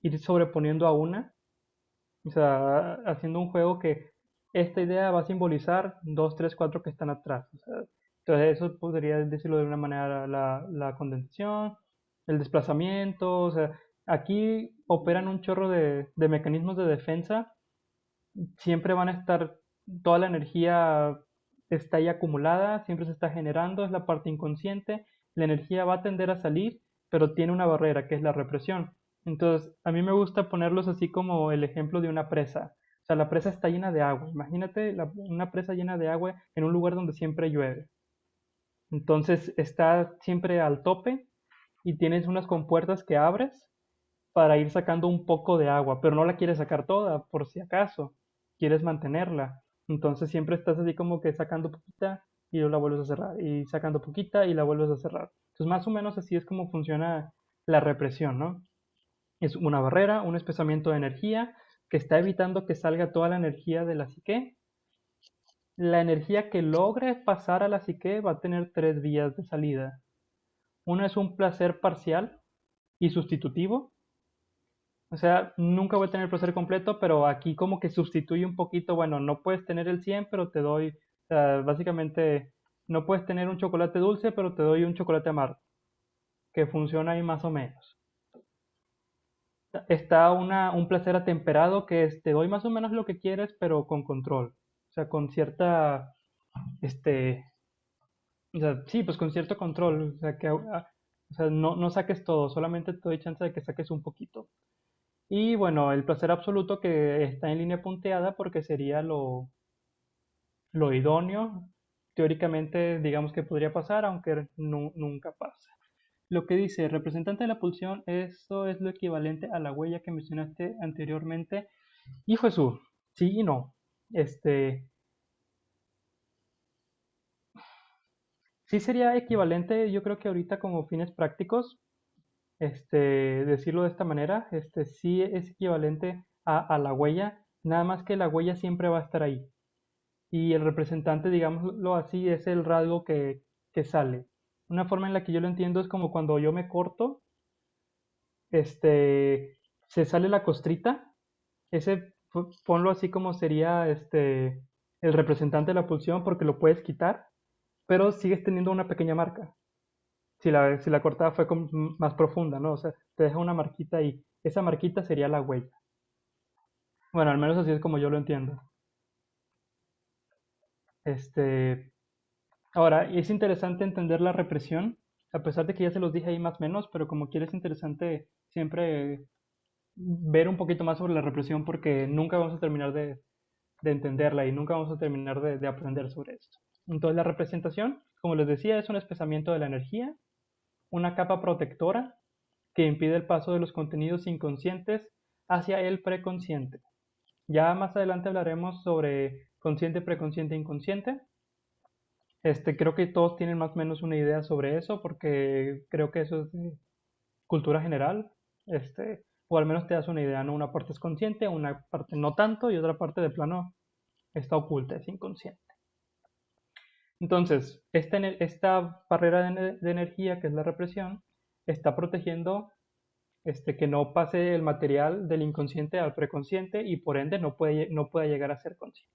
ir sobreponiendo a una. O sea, haciendo un juego que esta idea va a simbolizar 2, 3, 4 que están atrás. O sea, entonces eso podría decirlo de una manera la condensación, el desplazamiento. O sea, aquí operan un chorro de mecanismos de defensa. Siempre van a estar, toda la energía está ahí acumulada, siempre se está generando, es la parte inconsciente. La energía va a tender a salir, pero tiene una barrera que es la represión. Entonces, a mí me gusta ponerlos así como el ejemplo de una presa. O sea, la presa está llena de agua. Imagínate una presa llena de agua en un lugar donde siempre llueve. Entonces, está siempre al tope y tienes unas compuertas que abres para ir sacando un poco de agua, pero no la quieres sacar toda, por si acaso. Quieres mantenerla. Entonces, siempre estás así como que sacando poquita y luego la vuelves a cerrar. Y sacando poquita y la vuelves a cerrar. Entonces, más o menos así es como funciona la represión, ¿no? Es una barrera, un espesamiento de energía que está evitando que salga toda la energía de la psique. La energía que logre pasar a la psique va a tener tres vías de salida. Una es un placer parcial y sustitutivo. O sea, nunca voy a tener el placer completo, pero aquí como que sustituye un poquito, bueno, no puedes tener el 100, pero te doy, o sea, básicamente, no puedes tener un chocolate dulce, pero te doy un chocolate amargo, que funciona ahí más o menos. Está un placer atemperado que es, te doy más o menos lo que quieres, pero con control. O sea, con cierta, este, o sea, sí, pues con cierto control. O sea, o sea, no saques todo, solamente te doy chance de que saques un poquito. Y bueno, el placer absoluto que está en línea punteada porque sería lo idóneo. Teóricamente, digamos que podría pasar, aunque nunca pasa. Lo que dice representante de la pulsión, eso es lo equivalente a la huella que mencionaste anteriormente. Hijo Jesús, sí y no. Este, sí sería equivalente, yo creo que ahorita como fines prácticos, decirlo de esta manera, sí es equivalente a la huella, nada más que la huella siempre va a estar ahí. Y el representante, digámoslo así, es el rasgo que sale. Una forma en la que yo lo entiendo es como cuando yo me corto, se sale la costrita, ponlo así como sería el representante de la pulsión porque lo puedes quitar, pero sigues teniendo una pequeña marca. Si la cortada fue más profunda, ¿no? O sea, te deja una marquita ahí. Esa marquita sería la huella. Bueno, al menos así es como yo lo entiendo. Este, Ahora, es interesante entender la represión, a pesar de que ya se los dije ahí más o menos, pero como quiera es interesante siempre ver un poquito más sobre la represión porque nunca vamos a terminar de entenderla y nunca vamos a terminar de aprender sobre esto. Entonces, la representación, como les decía, es un espesamiento de la energía, una capa protectora que impide el paso de los contenidos inconscientes hacia el preconsciente. Ya más adelante hablaremos sobre consciente, preconsciente e inconsciente. Creo que todos tienen más o menos una idea sobre eso, porque creo que eso es de cultura general, o al menos te das una idea, ¿no? Una parte es consciente, una parte no tanto, y otra parte de plano está oculta, es inconsciente. Entonces, esta barrera de energía, que es la represión, está protegiendo que no pase el material del inconsciente al preconsciente y por ende no pueda llegar a ser consciente.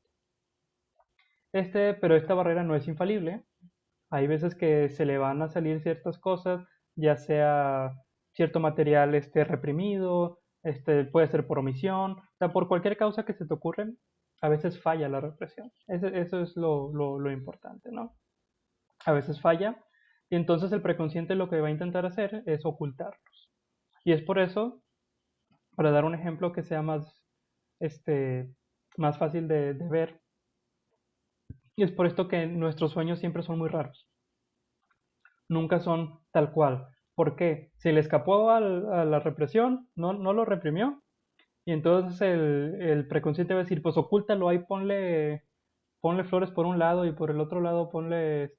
Pero esta barrera no es infalible. Hay veces que se le van a salir ciertas cosas, ya sea cierto material reprimido, puede ser por omisión, o sea, por cualquier causa que se te ocurra, a veces falla la represión. Eso es lo importante, ¿no? A veces falla, y entonces el preconsciente lo que va a intentar hacer es ocultarlos. Y es por eso, para dar un ejemplo que sea este, más fácil de ver, y es por esto que nuestros sueños siempre son muy raros. Nunca son tal cual. ¿Por qué? Se le escapó a la represión, no lo reprimió, y entonces el preconsciente va a decir, pues ocúltalo ahí, ponle flores por un lado y por el otro lado ponle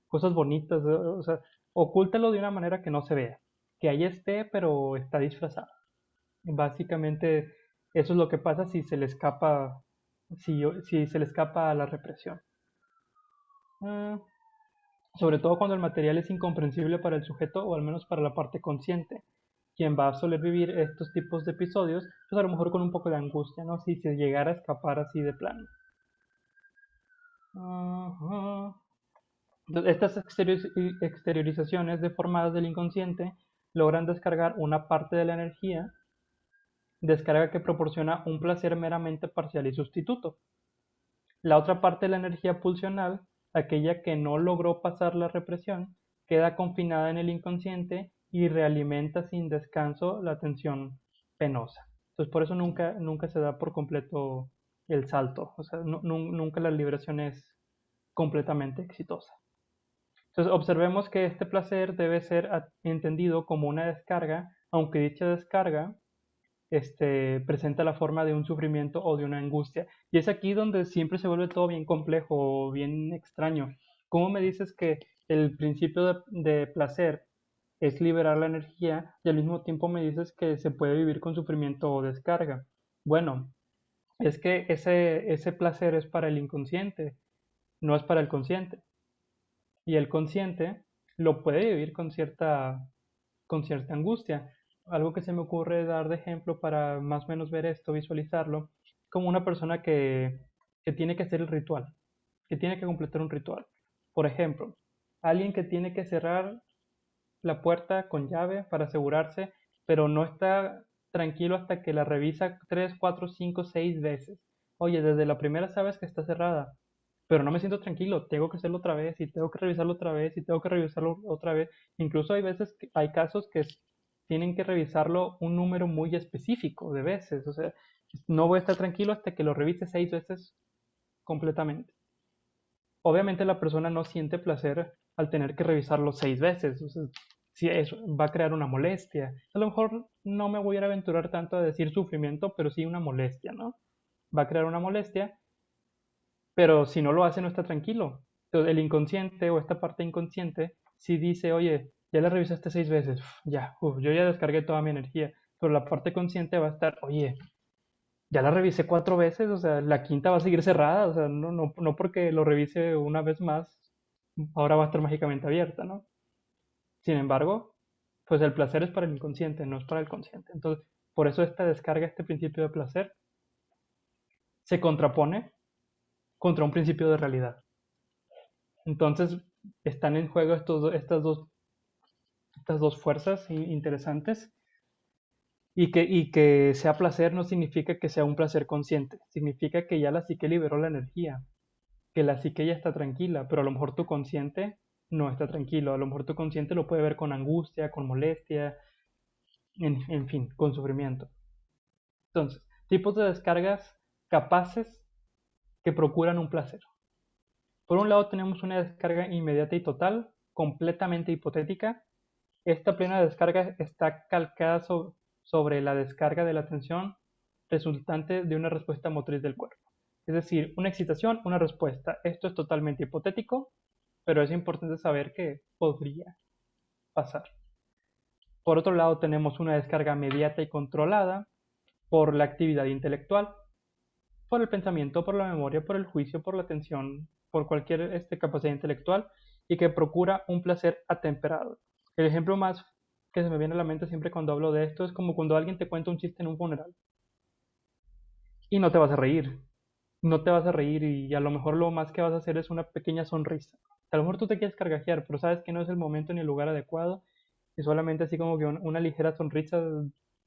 cosas bonitas, o sea, ocúltalo de una manera que no se vea. que ahí esté, pero está disfrazada. Básicamente, eso es lo que pasa si se le escapa, si se le escapa a la represión. Ah, sobre todo cuando el material es incomprensible para el sujeto o al menos para la parte consciente, quien va a soler vivir estos tipos de episodios, pues a lo mejor con un poco de angustia, ¿no? Si se llegara a escapar así de plano. Ajá. Entonces, estas exteriorizaciones deformadas del inconsciente logran descargar una parte de la energía, descarga que proporciona un placer meramente parcial y sustituto. La otra parte de la energía pulsional, aquella que no logró pasar la represión, queda confinada en el inconsciente y realimenta sin descanso la tensión penosa. Entonces por eso nunca se da por completo el salto, o sea, nunca la liberación es completamente exitosa. Entonces observemos que este placer debe ser entendido como una descarga, aunque dicha descarga presenta la forma de un sufrimiento o de una angustia. Y es aquí donde siempre se vuelve todo bien complejo, bien extraño. ¿Cómo me dices que el principio de placer es liberar la energía y al mismo tiempo me dices que se puede vivir con sufrimiento o descarga? Bueno, es que ese placer es para el inconsciente, no es para el consciente. Y el consciente lo puede vivir con cierta angustia. Algo que se me ocurre dar de ejemplo para más o menos ver esto, visualizarlo, como una persona que tiene que hacer el ritual, que tiene que completar un ritual. Por ejemplo, alguien que tiene que cerrar la puerta con llave para asegurarse, pero no está tranquilo hasta que la revisa 3, 4, 5, 6 veces. Oye, desde la primera sabes que está cerrada, pero no me siento tranquilo, tengo que hacerlo otra vez y tengo que revisarlo otra vez y tengo que revisarlo otra vez. Incluso hay veces, hay casos que tienen que revisarlo un número muy específico de veces. O sea, no voy a estar tranquilo hasta que lo revise 6 veces completamente. Obviamente la persona no siente placer al tener que revisarlo 6 veces. O sea, si eso va a crear una molestia. A lo mejor no me voy a ir a aventurar tanto a decir sufrimiento, pero sí una molestia, ¿no? Va a crear una molestia, pero si no lo hace no está tranquilo. Entonces el inconsciente o esta parte inconsciente si dice, oye, ya la revisaste 6 veces, yo ya descargué toda mi energía, pero la parte consciente va a estar, oye, ya la revisé 4 veces, o sea, la quinta va a seguir cerrada, o sea, no porque lo revise una vez más, ahora va a estar mágicamente abierta, ¿no? Sin embargo, pues el placer es para el inconsciente, no es para el consciente. Entonces, por eso esta descarga, este principio de placer, se contrapone contra un principio de realidad. Entonces, están en juego estas dos fuerzas interesantes y que sea placer no significa que sea un placer consciente, significa que ya la psique liberó la energía, que la psique ya está tranquila, pero a lo mejor tu consciente no está tranquilo, a lo mejor tu consciente lo puede ver con angustia, con molestia, en fin, con sufrimiento. Entonces, tipos de descargas capaces que procuran un placer. Por un lado tenemos una descarga inmediata y total, completamente hipotética. Esta plena descarga está calcada sobre la descarga de la atención resultante de una respuesta motriz del cuerpo. Es decir, una excitación, una respuesta. Esto es totalmente hipotético, pero es importante saber que podría pasar. Por otro lado, tenemos una descarga mediata y controlada por la actividad intelectual, por el pensamiento, por la memoria, por el juicio, por la atención, por cualquier capacidad intelectual y que procura un placer atemperado. El ejemplo más que se me viene a la mente siempre cuando hablo de esto es como cuando alguien te cuenta un chiste en un funeral y no te vas a reír, no te vas a reír y a lo mejor lo más que vas a hacer es una pequeña sonrisa. A lo mejor tú te quieres carcajear, pero sabes que no es el momento ni el lugar adecuado y solamente así como que una ligera sonrisa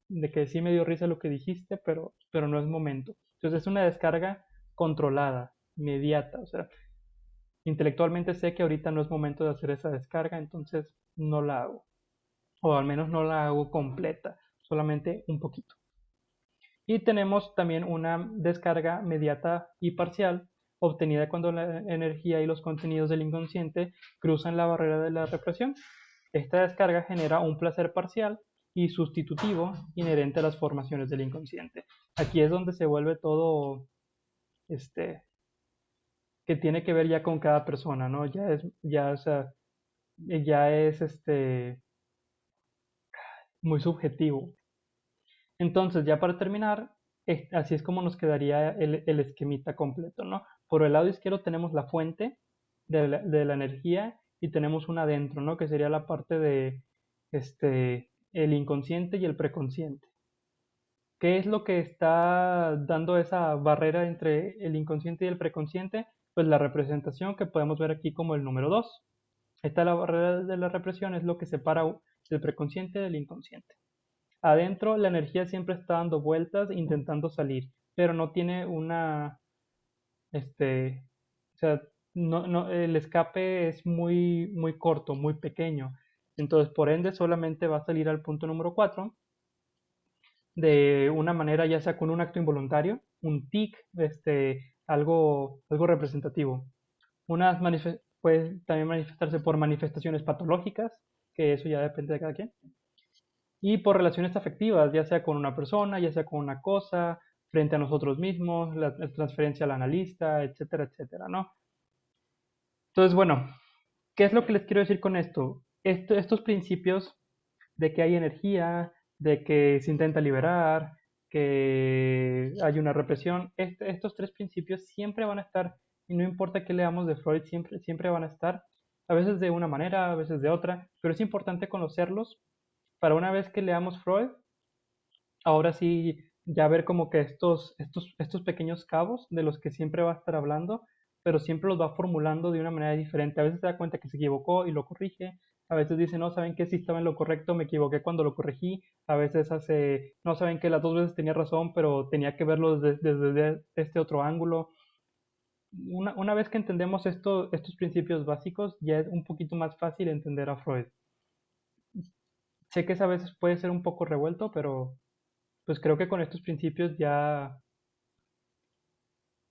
de que sí me dio risa lo que dijiste, pero no es momento. Entonces es una descarga controlada, inmediata, o sea, intelectualmente sé que ahorita no es momento de hacer esa descarga, entonces no la hago, o al menos no la hago completa, solamente un poquito. Y tenemos también una descarga mediata y parcial, obtenida cuando la energía y los contenidos del inconsciente cruzan la barrera de la represión. Esta descarga genera un placer parcial y sustitutivo inherente a las formaciones del inconsciente. Aquí es donde se vuelve todo, que tiene que ver ya con cada persona, ¿no? Ya es, o sea, ya es, muy subjetivo. Entonces, ya para terminar, así es como nos quedaría el esquemita completo, ¿no? Por el lado izquierdo tenemos la fuente de la energía y tenemos una adentro, ¿no? Que sería la parte de el inconsciente y el preconsciente. ¿Qué es lo que está dando esa barrera entre el inconsciente y el preconsciente? Pues la representación que podemos ver aquí como el número 2. Esta la barrera de la represión es lo que separa el preconsciente del inconsciente. Adentro la energía siempre está dando vueltas intentando salir, pero no tiene o sea, el escape es muy, muy corto, muy pequeño. Entonces, por ende, solamente va a salir al punto número 4 de una manera, ya sea con un acto involuntario, un tic, algo representativo. Puede también manifestarse por manifestaciones patológicas, que eso ya depende de cada quien, y por relaciones afectivas, ya sea con una persona, ya sea con una cosa, frente a nosotros mismos, la transferencia al analista, etcétera, etcétera, ¿no? Entonces, bueno, ¿qué es lo que les quiero decir con esto? Estos principios de que hay energía, de que se intenta liberar, que hay una represión, estos tres principios siempre van a estar, y no importa qué leamos de Freud, siempre van a estar, a veces de una manera, a veces de otra, pero es importante conocerlos para una vez que leamos Freud, ahora sí ya ver como que estos pequeños cabos de los que siempre va a estar hablando, pero siempre los va formulando de una manera diferente. A veces se da cuenta que se equivocó y lo corrige, a veces dice, no, ¿saben qué? Sí estaba en lo correcto, me equivoqué cuando lo corregí, a veces hace, no, ¿saben qué? Las dos veces tenía razón, pero tenía que verlo desde este otro ángulo. Una vez que entendemos estos principios básicos, ya es un poquito más fácil entender a Freud. Sé que a veces puede ser un poco revuelto, pero pues creo que con estos principios ya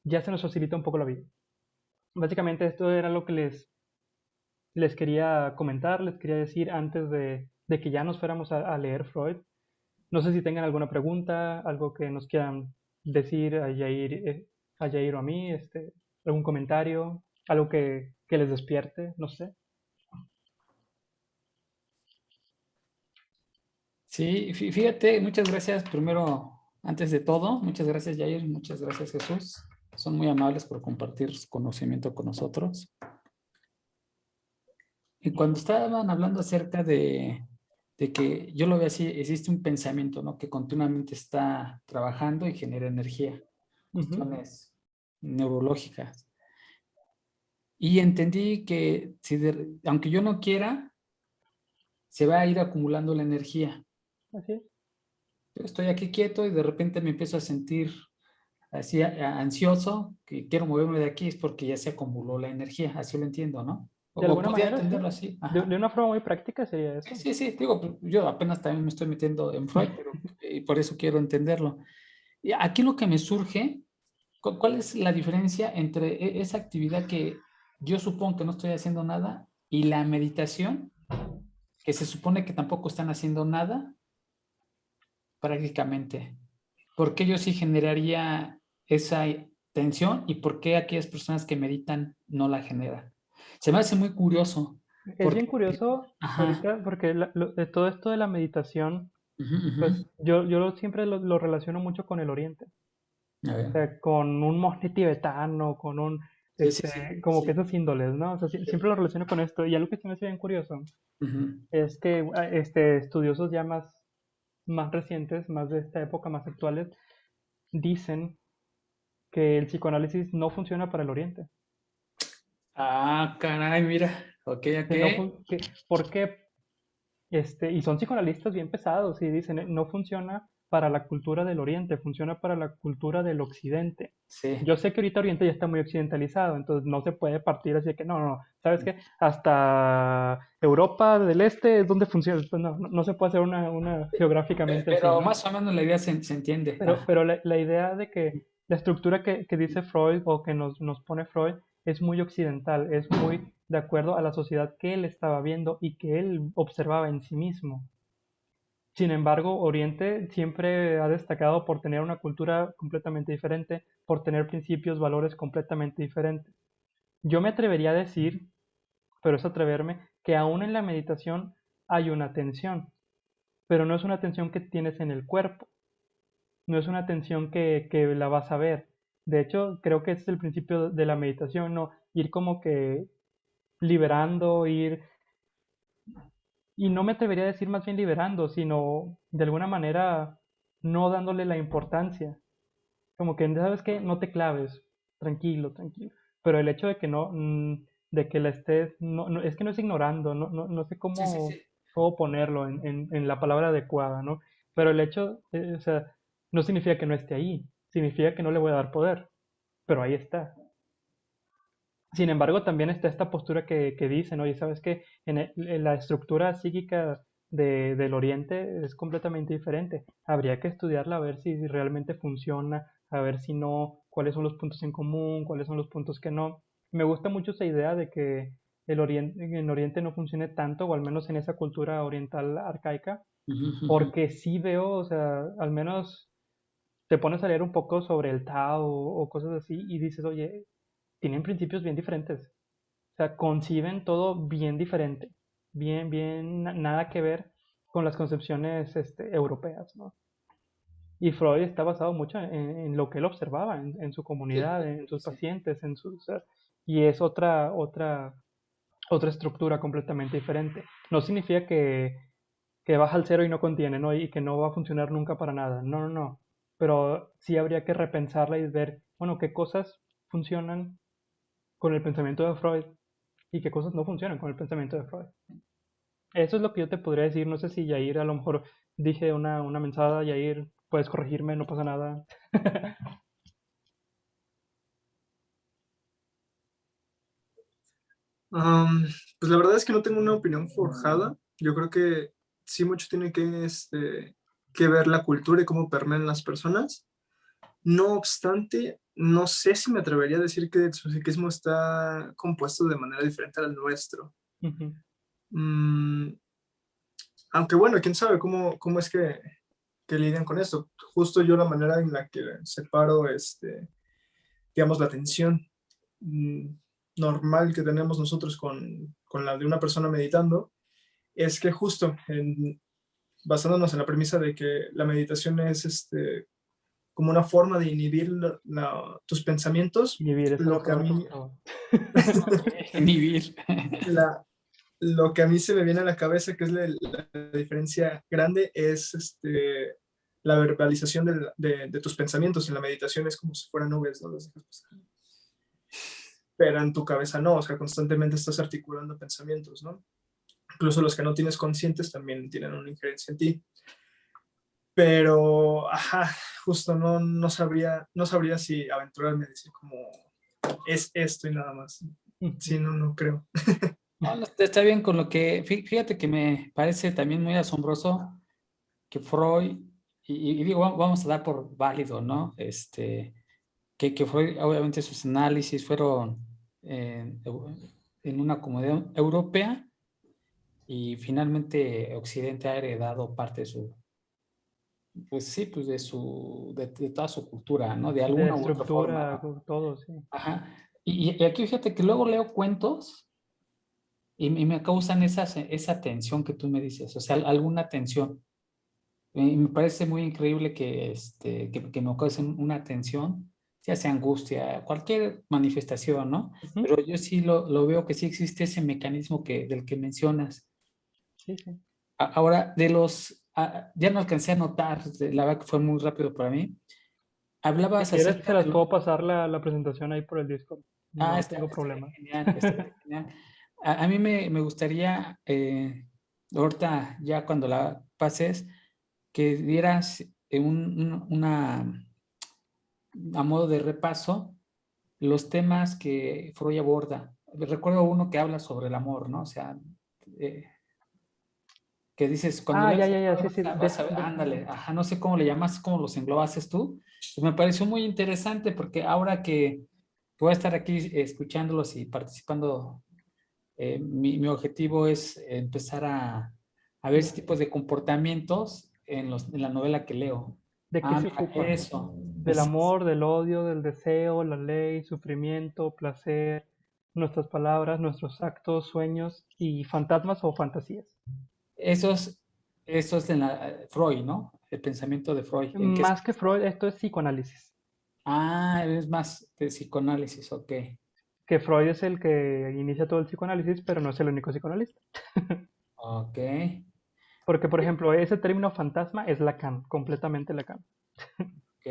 se nos facilita un poco la vida. Básicamente esto era lo que les quería comentar, les quería decir antes de que ya nos fuéramos a leer Freud. No sé si tengan alguna pregunta, algo que nos quieran decir a Yair o a mí, algún comentario, algo que les despierte, no sé. Sí, fíjate, muchas gracias primero, antes de todo, muchas gracias Jair, muchas gracias Jesús. Son muy amables por compartir su conocimiento con nosotros. Y cuando estaban hablando acerca de que yo lo veo así, existe un pensamiento, ¿no? Que continuamente está trabajando y genera energía, Ujú. cuestiones neurológicas. Y entendí que aunque yo no quiera, se va a ir acumulando la energía. Así es. Yo estoy aquí quieto y de repente me empiezo a sentir así ansioso, que quiero moverme de aquí, es porque ya se acumuló la energía, así lo entiendo, ¿no? De O alguna podría manera, sí. entenderlo así. De Ajá. una forma muy práctica sería Sí, eso. sí, sí, digo, pues, yo apenas también me estoy metiendo en Freud, pero y por eso quiero entenderlo. Y aquí lo que me surge, ¿cuál es la diferencia entre esa actividad que yo supongo que no estoy haciendo nada y la meditación, que se supone que tampoco están haciendo nada prácticamente? ¿Por qué yo sí generaría esa tensión y por qué aquellas personas que meditan no la generan? Se me hace muy curioso Es bien porque, curioso ajá, ahorita porque de todo esto de la meditación, ujú, ujú. pues yo siempre lo relaciono mucho con el Oriente. A ver. O sea, con un monje tibetano, Sí, sí, sí, como que sí. esas índoles, ¿no? O sea, siempre lo relaciono con esto. Y algo que se me hace bien curioso Ujú. es que estudiosos ya más recientes, más de esta época, más actuales, dicen que el psicoanálisis no funciona para el Oriente. Ah, caray, mira. Ok, ok. Que no ¿por qué? Y son psicoanalistas bien pesados y dicen, no funciona para la cultura del Oriente, funciona para la cultura del Occidente. Sí. Yo sé que ahorita Oriente ya está muy occidentalizado, entonces no se puede partir así de que no, ¿sabes qué? Hasta Europa del Este es donde funciona, pues no se puede hacer una geográficamente así, Pero ¿no? más o menos la idea se entiende. Ajá. Pero la idea de que la estructura que dice Freud o que nos pone Freud es muy occidental, es muy de acuerdo a la sociedad que él estaba viendo y que él observaba en sí mismo. Sin embargo, Oriente siempre ha destacado por tener una cultura completamente diferente, por tener principios, valores completamente diferentes. Yo me atrevería a decir, pero es atreverme, que aún en la meditación hay una tensión. pero no es una tensión que tienes en el cuerpo, no es una tensión que la vas a ver. De hecho, creo que ese es el principio de la meditación, ¿no? Ir como que liberando, y no me atrevería a decir más bien liberando, sino de alguna manera no dándole la importancia. Como que, ¿sabes qué? No te claves, tranquilo, tranquilo. Pero el hecho de que no, de que la estés, es que no es ignorando, no sé Sí, sí, cómo, sí. cómo ponerlo en la palabra adecuada, ¿no? Pero el hecho, o sea, no significa que no esté ahí, significa que no le voy a dar poder, pero ahí está. Sin embargo, también está esta postura que dicen, oye, ¿sabes qué? En la estructura psíquica del Oriente es completamente diferente. Habría que estudiarla a ver si realmente funciona, a ver si no, cuáles son los puntos en común, cuáles son los puntos que no. Me gusta mucho esa idea de que en Oriente no funcione tanto, o al menos en esa cultura oriental arcaica, Ujú, ujú. porque sí veo, o sea, al menos te pones a leer un poco sobre el Tao o cosas así y dices, oye, tienen principios bien diferentes. O sea, conciben todo bien diferente, bien, nada que ver con las concepciones europeas, ¿no? Y Freud está basado mucho en lo que él observaba en su Sí, comunidad, en sus sí. pacientes, y es otra estructura completamente diferente. No significa que baja al cero y no contiene, ¿no? Y que no va a funcionar nunca para nada. No, no, no. Pero sí habría que repensarla y ver, bueno, qué cosas funcionan con el pensamiento de Freud y qué cosas no funcionan con el pensamiento de Freud. Eso es lo que yo te podría decir. No sé si Yair, a lo mejor dije una mensada, Yair, puedes corregirme, no pasa nada. Am, pues la verdad es que no tengo una opinión forjada. Yo creo que sí mucho tiene que ver la cultura y cómo permean las personas. No obstante, no sé si me atrevería a decir que el psiquismo está compuesto de manera diferente al nuestro. Ujú. Mm, aunque bueno, quién sabe cómo es que lidian con esto. Justo yo la manera en la que separo, digamos, la atención normal que tenemos nosotros con la de una persona meditando, es que justo basándonos en la premisa de que la meditación es como una forma de inhibir tus pensamientos, Inhibir, esa es la lo que a palabra que mí, buscaba. Inhibir. la, lo que a mí se me viene a la cabeza, que es la diferencia grande, es la verbalización de tus pensamientos. En la meditación es como si fueran nubes, ¿no? Las dejas pasar. Pero en tu cabeza no, o sea, constantemente estás articulando pensamientos, ¿no? Incluso los que no tienes conscientes también tienen una injerencia en ti. Pero, ajá, justo no sabría si aventurarme a decir como es esto y nada más. Sí, Ujú. no creo. No, no, está bien con lo que, fíjate que me parece también muy asombroso que Freud, y digo, vamos a dar por válido, ¿no? Que Freud, obviamente sus análisis fueron en una comunidad europea y finalmente Occidente ha heredado parte de su, pues sí, pues de toda su cultura, ¿no? De De alguna u otra forma, estructura, ¿no? todo, sí. Ajá. Y aquí fíjate que luego leo cuentos y me causan esa tensión que tú me dices, o sea, alguna tensión. Y me parece muy increíble que me causen una tensión, ya sea angustia, cualquier manifestación, ¿no? Ujú. Pero yo sí lo veo que sí existe ese mecanismo del que mencionas. Sí, sí. Ahora, ya no alcancé a notar, la verdad que fue muy rápido para mí. Si Hablabas quieres, se acerca de las lo... puedo pasar la presentación ahí por el Discord. Ah, No tengo estaría problema. genial, estaría genial. A mí me gustaría, ahorita ya cuando la pases, que dieras a modo de repaso los temas que Freud aborda. Recuerdo uno que habla sobre el amor, ¿no? O sea, eh, que dices, cuando Ah, ya, leas a ya, ya, Freud sí, sí. vas a ver, ándale, ajá, no sé cómo le llamas, cómo los englobases tú. Pues me pareció muy interesante porque ahora que voy a estar aquí escuchándolos y participando, mi objetivo es empezar a ver ese tipo de comportamientos en la novela que leo. ¿De qué Ah, se mira, ocupa? eso. Del amor, del odio, del deseo, la ley, sufrimiento, placer, nuestras palabras, nuestros actos, sueños y fantasmas o fantasías. Esos Eso es en Freud, ¿no? El pensamiento de Freud. ¿En qué Más que Freud, esto es psicoanálisis. es más de psicoanálisis, ok. Que Freud es el que inicia todo el psicoanálisis, pero no es el único psicoanalista. Ok, Porque, por ejemplo, ese término fantasma es Lacan, completamente Lacan. ok.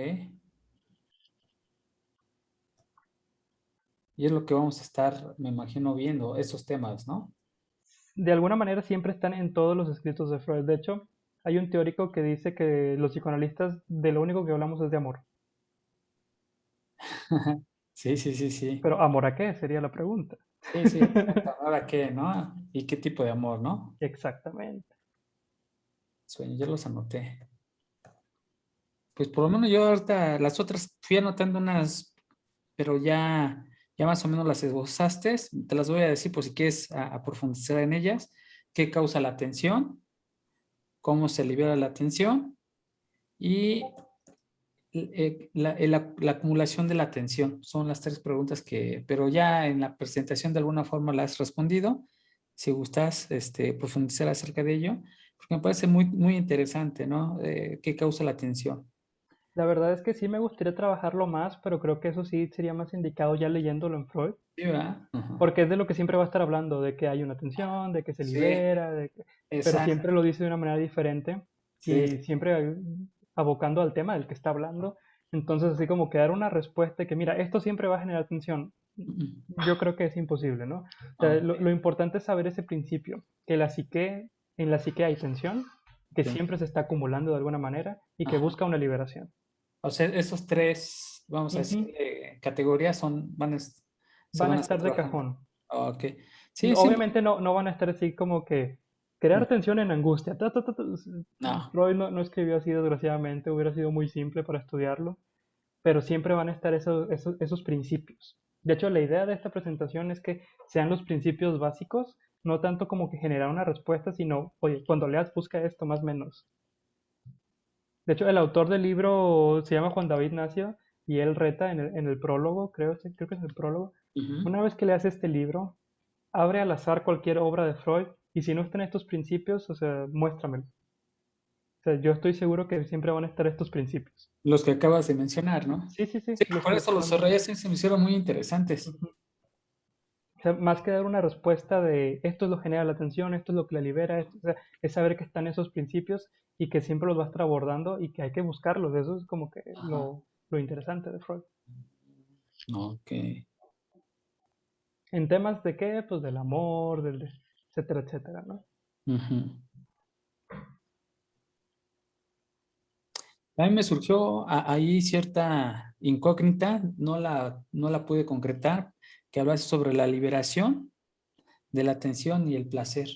Y es lo que vamos a estar, me imagino, viendo, esos temas, ¿no? De alguna manera siempre están en todos los escritos de Freud. De hecho, hay un teórico que dice que los psicoanalistas de lo único que hablamos es de amor. Sí, sí, sí, sí. Pero ¿amor a qué? Sería la pregunta. Sí, sí, exacto. ¿Ahora qué, no? ¿Y qué tipo de amor, no? Exactamente. Sueño, ya los anoté. Pues por lo menos yo ahorita las otras fui anotando unas, pero ya más o menos las esbozaste. Te las voy a decir por si quieres a profundizar en ellas. ¿Qué causa la tensión? ¿Cómo se libera la tensión? Y la acumulación de la atención. Son las tres preguntas pero ya en la presentación de alguna forma la has respondido. Si gustas profundizar acerca de ello, porque me parece muy, muy interesante, ¿no? ¿Qué causa la atención? La verdad es que sí me gustaría trabajarlo más, pero creo que eso sí sería más indicado ya leyéndolo en Freud, Sí, ¿verdad? Ajá. porque es de lo que siempre va a estar hablando, de que hay una tensión, de que se Sí, libera, pero exacto. siempre lo dice de una manera diferente Sí, y siempre abocando al tema del que está hablando. Entonces, así como que dar una respuesta que, mira, esto siempre va a generar tensión, yo creo que es imposible, ¿no? O sea, ok, lo importante es saber ese principio, que en la psique hay tensión, que sí. siempre se está acumulando de alguna manera y que Ajá. busca una liberación. O sea, esos tres, vamos a decir, Ujú. categorías se Van a van a estar estar de trabajando. cajón. Ok. Sí, sí. Obviamente no van a estar así como que crear tensión en angustia. No. Freud no escribió así, desgraciadamente, hubiera sido muy simple para estudiarlo, pero siempre van a estar esos principios. De hecho, la idea de esta presentación es que sean los principios básicos, no tanto como que generar una respuesta, sino, oye, cuando leas, busca esto más o menos. De hecho, el autor del libro se llama Juan David Nacio y él reta en el prólogo, creo que es el prólogo. Ujú. Una vez que leas este libro, abre al azar cualquier obra de Freud y si no están estos principios, o sea, muéstramelo. O sea, yo estoy seguro que siempre van a estar estos principios. Los que acabas de mencionar, ¿no? Sí, sí, sí, Sí, los por que eso los acabamos de reyes mencionar. se me hicieron muy interesantes. Ujú. O sea, más que dar una respuesta de esto es lo que genera la atención, esto es lo que la libera, o sea, es saber que están esos principios y que siempre los va a estar abordando y que hay que buscarlos. Eso es como que Ajá. lo interesante de Freud. Ok. ¿En temas de qué? Pues del amor, etcétera, etcétera, ¿no? Ujú. A mí me surgió ahí cierta incógnita, no la pude concretar, que hablase sobre la liberación de la atención y el placer.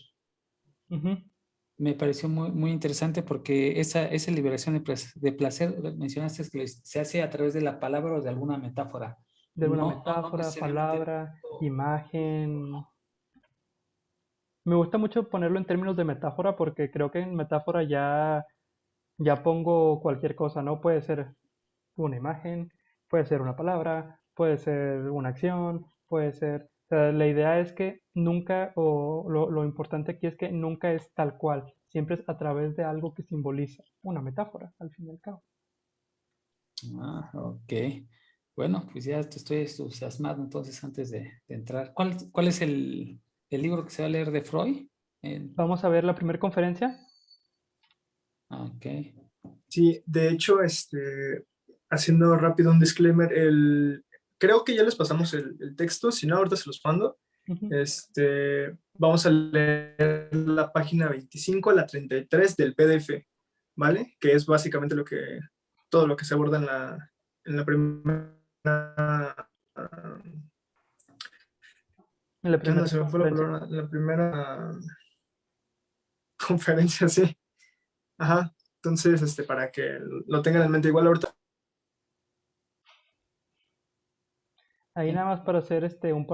Ujú. Me pareció muy, muy interesante porque esa liberación de placer, mencionaste que se hace a través de la palabra o de alguna metáfora. De alguna No metáfora, necesariamente. palabra, imagen. Me gusta mucho ponerlo en términos de metáfora porque creo que en metáfora ya pongo cualquier cosa, ¿no? Puede ser una imagen, puede ser una palabra, puede ser una acción, puede ser... O sea, la idea es que nunca, o lo importante aquí es que nunca es tal cual, siempre es a través de algo que simboliza una metáfora, al fin y al cabo. Ok. Bueno, pues ya te estoy entusiasmado entonces antes de entrar. ¿Cuál es el libro que se va a leer de Freud? Vamos a ver la primera conferencia. Ok. Sí, de hecho, haciendo rápido un disclaimer, creo que ya les pasamos el texto, si no, ahorita se los mando. Ujú. Vamos a leer la página 25 a la 33 del PDF, ¿vale? Que es básicamente todo lo que se aborda en la primera, En la ¿qué onda? primera Se me fue la conferencia. palabra, la primera conferencia, sí. Ajá. Entonces, para que lo tengan en mente, igual ahorita. Ahí nada más para hacer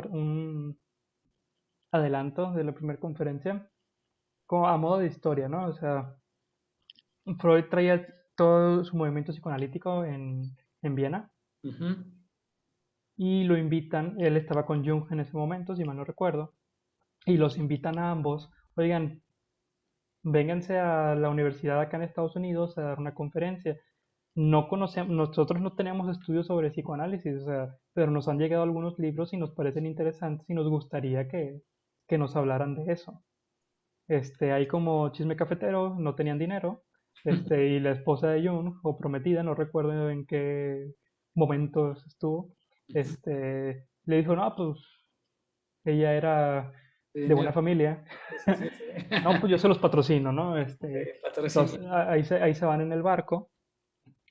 un adelanto de la primera conferencia, como a modo de historia, ¿no? O sea, Freud traía todo su movimiento psicoanalítico en Viena Ujú. y lo invitan, él estaba con Jung en ese momento, si mal no recuerdo, y los invitan a ambos, oigan, vénganse a la universidad acá en Estados Unidos a dar una conferencia. Nosotros no tenemos estudios sobre psicoanálisis, o sea, pero nos han llegado algunos libros y nos parecen interesantes y nos gustaría que nos hablaran de eso. Ahí como chisme cafetero, no tenían dinero, y la esposa de Jung, o prometida, no recuerdo en qué momento estuvo, le dijo, no, pues ella era de buena Dinero. familia, Sí, sí, sí. no, pues yo se los patrocino, ¿no? Patrocinio. Entonces ahí se van en el barco,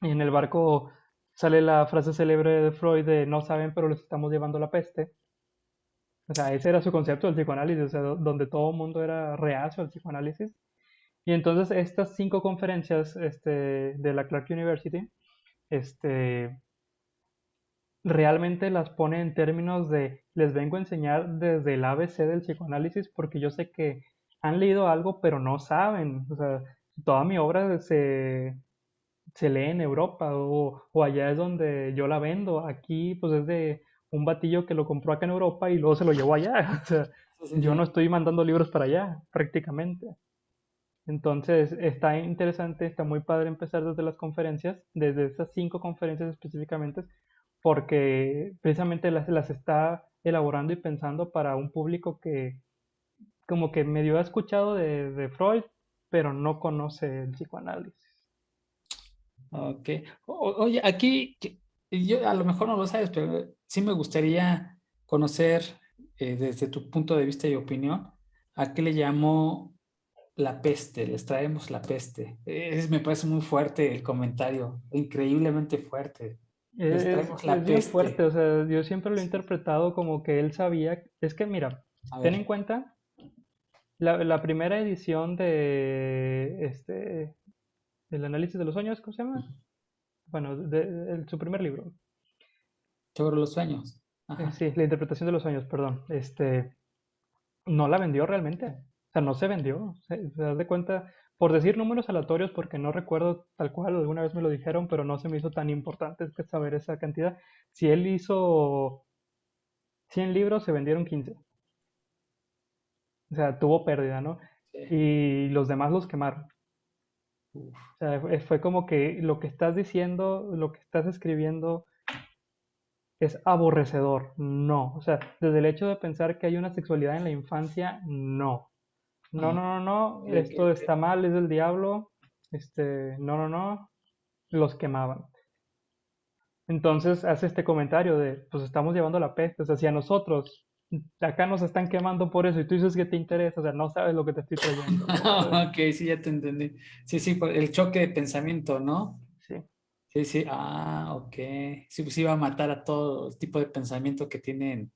y en el barco sale la frase célebre de Freud de no saben, pero les estamos llevando la peste. O sea, ese era su concepto del psicoanálisis, o sea, donde todo el mundo era reacio al psicoanálisis. Y entonces estas 5 conferencias de la Clark University, este, realmente las pone en términos de les vengo a enseñar desde el ABC del psicoanálisis porque yo sé que han leído algo pero no saben. O sea, toda mi obra se lee en Europa o allá es donde yo la vendo. Aquí pues es de un batillo que lo compró acá en Europa y luego se lo llevó allá. O sea, Sí, sí, yo no sí. estoy mandando libros para allá prácticamente. Entonces está interesante, está muy padre empezar desde las conferencias, desde esas 5 conferencias específicamente, porque precisamente las está elaborando y pensando para un público que como que medio ha escuchado de Freud, pero no conoce el psicoanálisis. Ok. Oye, aquí, yo a lo mejor no lo sabes, pero sí me gustaría conocer desde tu punto de vista y opinión, ¿a qué le llamo la peste? Les traemos la peste. Me parece muy fuerte el comentario, increíblemente fuerte. Les traemos la Es bien fuerte, peste. o sea, yo siempre lo he Sí. interpretado como que él sabía, es que mira, A ten en ver, cuenta, la primera edición el análisis de los sueños, ¿cómo se llama? Bueno, su primer libro. sobre los sueños. Ajá. Sí, la interpretación de los sueños, perdón. No la vendió realmente. O sea, no se vendió. Se das de cuenta, por decir números aleatorios, porque no recuerdo tal cual, alguna vez me lo dijeron, pero no se me hizo tan importante que saber esa cantidad. Si él hizo 100 libros, se vendieron 15. O sea, tuvo pérdida, ¿no? Sí. Y los demás los quemaron. Uf. O sea, fue como que lo que estás diciendo, lo que estás escribiendo es aborrecedor. No. O sea, desde el hecho de pensar que hay una sexualidad en la infancia, no. No, Ah, no, no, ok, no, ok, esto ok. está mal, es del diablo. No, no, no, los quemaban. Entonces hace este comentario de, pues estamos llevando la peste, o sea, si a nosotros acá nos están quemando por eso y tú dices que te interesa, o sea, no sabes lo que te estoy trayendo, ¿no? Ok, sí, ya te entendí. Sí, sí, por el choque de pensamiento, ¿no? Sí, Sí, sí, ok. Sí, pues iba a matar a todo el tipo de pensamiento que tienen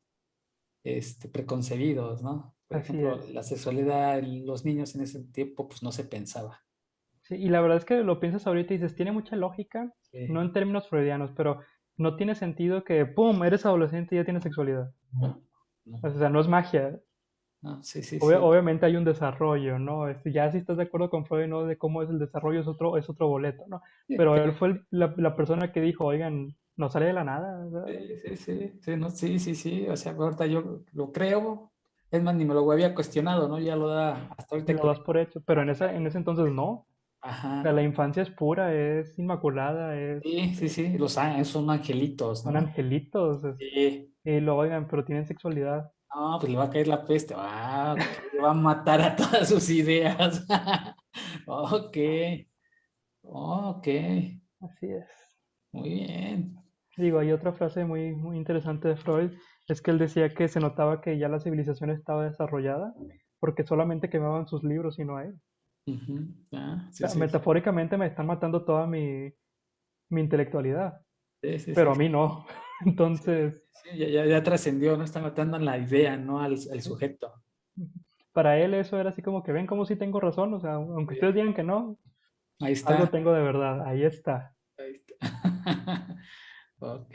preconcebidos, ¿no? Por así ejemplo, es. la sexualidad en los niños en ese tiempo, pues no se pensaba. Sí, y la verdad es que lo piensas ahorita y dices, tiene mucha lógica, no Sí, en términos freudianos, pero no tiene sentido que, ¡pum!, eres adolescente y ya tienes sexualidad. no, O sea, no es magia. no, sí, sí, sí. Obviamente hay un desarrollo, ¿no? Ya si estás de acuerdo con Freud, ¿no? De cómo es el desarrollo es otro boleto, ¿no? Sí, Pero él fue la persona que dijo, oigan, no sale de la nada, o sea, sí, sí, sí, sí, no, sí, sí, sí. O sea, ahorita yo lo creo. Es más, ni me lo había cuestionado, ¿no? Ya lo da hasta ahorita lo que das por hecho. Pero en ese entonces no. O sea, ajá. la infancia es pura, es inmaculada, Sí, sí, sí. Los ángeles son angelitos, son ¿no? angelitos. Sí. Y lo oigan, pero tienen sexualidad. No, pues le va a caer la peste. Ah, ok, le va a matar a todas sus ideas. Ok, ok, Así es. muy bien. Digo, hay otra frase muy, muy interesante de Freud, es que él decía que se notaba que ya la civilización estaba desarrollada porque solamente quemaban sus libros y no a él. Ujú. Ah, O sí, sea, sí, sí, metafóricamente me están matando toda mi intelectualidad, sí, sí, pero a sí, mí no. sí, Entonces, sí, ya trascendió, no está matando la idea, no al sí, sujeto. para él eso era así como que ven como si tengo razón, o sea, aunque ustedes Sí. digan que no, Ahí algo está, tengo de verdad, ahí está. ahí está. Ok.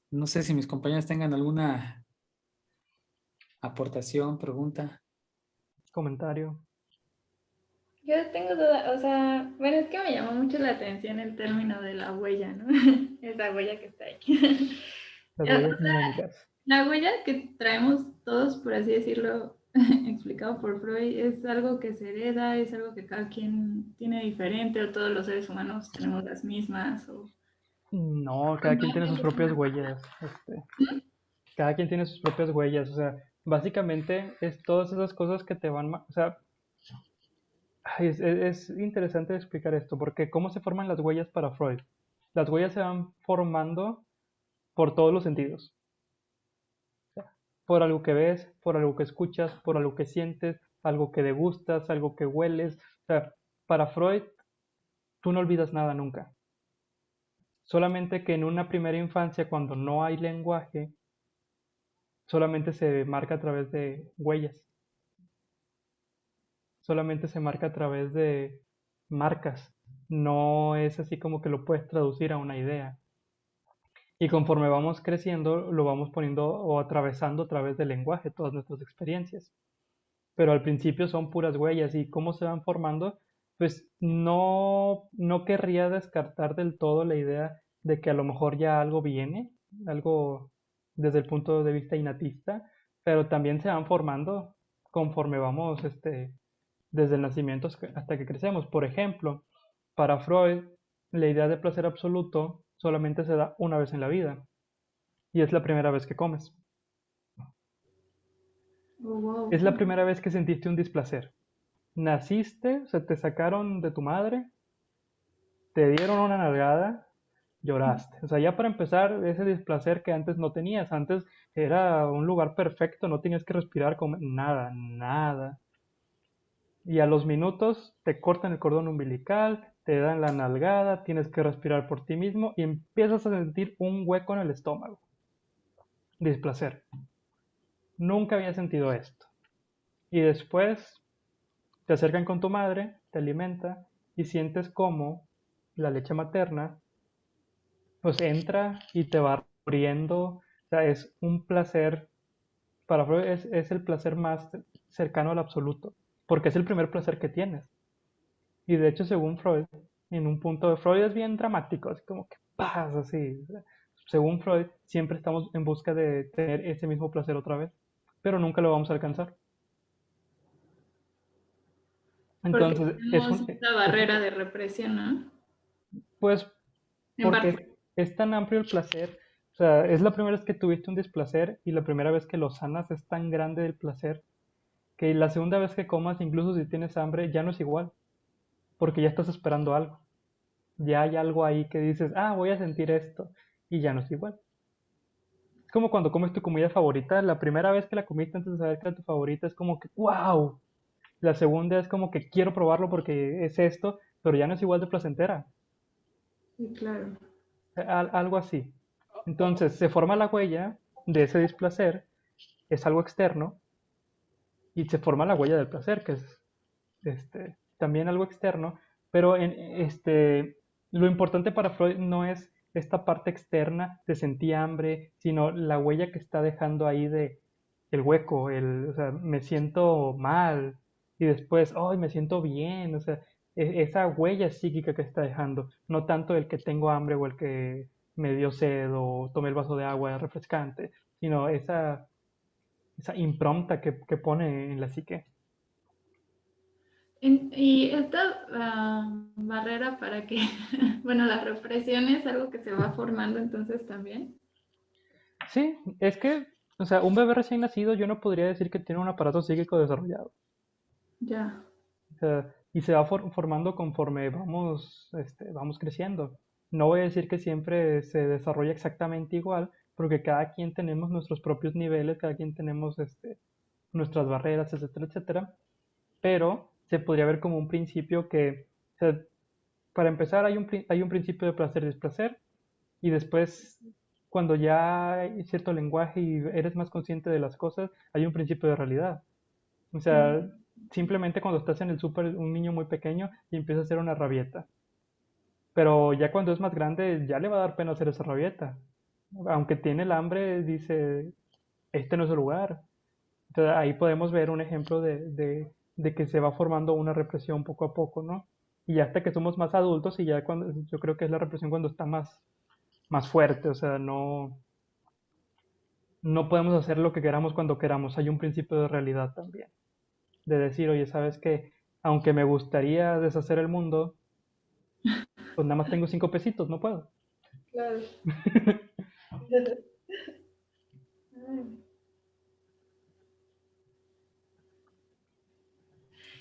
No sé si mis compañeros tengan alguna aportación, pregunta. Comentario. Yo tengo duda, o sea, bueno, es que me llamó mucho la atención el término de la huella, ¿no? Esa huella que está ahí. Las O huellas sea, mnémicas. la huella que traemos todos, por así decirlo, explicado por Freud, ¿es algo que se hereda, es algo que cada quien tiene diferente o todos los seres humanos tenemos las mismas? O... No, cada quien tiene sus propias huellas. Cada quien tiene sus propias huellas. O sea, básicamente es todas esas cosas que te van... O sea, es interesante explicar esto, porque ¿cómo se forman las huellas para Freud? Las huellas se van formando por todos los sentidos. Por algo que ves, por algo que escuchas, por algo que sientes, algo que degustas, algo que hueles. O sea, para Freud, tú no olvidas nada nunca. Solamente que en una primera infancia, cuando no hay lenguaje, solamente se marca a través de huellas. Solamente se marca a través de marcas. No es así como que lo puedes traducir a una idea. Y conforme vamos creciendo, lo vamos poniendo o atravesando a través del lenguaje, todas nuestras experiencias. Pero al principio son puras huellas y cómo se van formando, pues no querría descartar del todo la idea de que a lo mejor ya algo viene, algo desde el punto de vista innatista, pero también se van formando conforme vamos desde el nacimiento hasta que crecemos. Por ejemplo, para Freud, la idea de placer absoluto solamente se da una vez en la vida y es la primera vez que comes. Oh, wow. Es la primera vez que sentiste un displacer. Naciste, se te sacaron de tu madre, te dieron una nalgada, lloraste. O sea, ya para empezar, ese displacer que antes no tenías. Antes era un lugar perfecto, no tenías que respirar, comer, nada, nada. Y a los minutos te cortan el cordón umbilical, te dan la nalgada, tienes que respirar por ti mismo y empiezas a sentir un hueco en el estómago. Displacer. Nunca había sentido esto. Y después te acercan con tu madre, te alimenta y sientes como la leche materna pues entra y te va abriendo. O sea, es un placer, para Freud es el placer más cercano al absoluto, porque es el primer placer que tienes. Y de hecho, según Freud, en un punto de Freud es bien dramático, así como que pasa así. Según Freud, siempre estamos en busca de tener ese mismo placer otra vez, pero nunca lo vamos a alcanzar. Porque Entonces, tenemos esta barrera de represión, ¿no? pues En parte. porque es tan amplio el placer, o sea, es la primera vez que tuviste un displacer y la primera vez que lo sanas es tan grande el placer que la segunda vez que comas, incluso si tienes hambre, ya no es igual, porque ya estás esperando algo. Ya hay algo ahí que dices, ah, voy a sentir esto, y ya no es igual. Es como cuando comes tu comida favorita, la primera vez que la comiste antes de saber que era tu favorita, es como que, wow. La segunda es como que quiero probarlo porque es esto, pero ya no es igual de placentera. Sí, claro. Algo así. Entonces se forma la huella de ese displacer, es algo externo, y se forma la huella del placer, que es también algo externo, pero lo importante para Freud no es esta parte externa de sentir hambre, sino la huella que está dejando ahí de el hueco, o sea, me siento mal y después, ay, me siento bien, o sea, esa huella psíquica que está dejando, no tanto el que tengo hambre o el que me dio sed o tomé el vaso de agua refrescante, sino esa impronta que pone en la psique. Y esta barrera para que, bueno, la represión es algo que se va formando entonces también. Sí, es que, o sea, un bebé recién nacido yo no podría decir que tiene un aparato psíquico desarrollado. Ya. O sea, y se va formando conforme vamos creciendo. No voy a decir que siempre se desarrolla exactamente igual, porque cada quien tenemos nuestros propios niveles, cada quien tenemos nuestras barreras, etcétera, etcétera. Pero se podría ver como un principio que, o sea, para empezar, hay un principio de placer-displacer, y después, cuando ya hay cierto lenguaje y eres más consciente de las cosas, hay un principio de realidad. O sea, simplemente cuando estás en el súper, un niño muy pequeño y empieza a hacer una rabieta. Pero ya cuando es más grande, ya le va a dar pena hacer esa rabieta. Aunque tiene el hambre, dice, este no es el lugar. Entonces ahí podemos ver un ejemplo de que se va formando una represión poco a poco, ¿no? Y hasta que somos más adultos y ya cuando, yo creo que es la represión cuando está más fuerte, o sea, no podemos hacer lo que queramos cuando queramos. Hay un principio de realidad también. De decir, oye, ¿sabes qué? Aunque me gustaría deshacer el mundo, pues nada más tengo 5 pesitos, no puedo. Claro. Ay.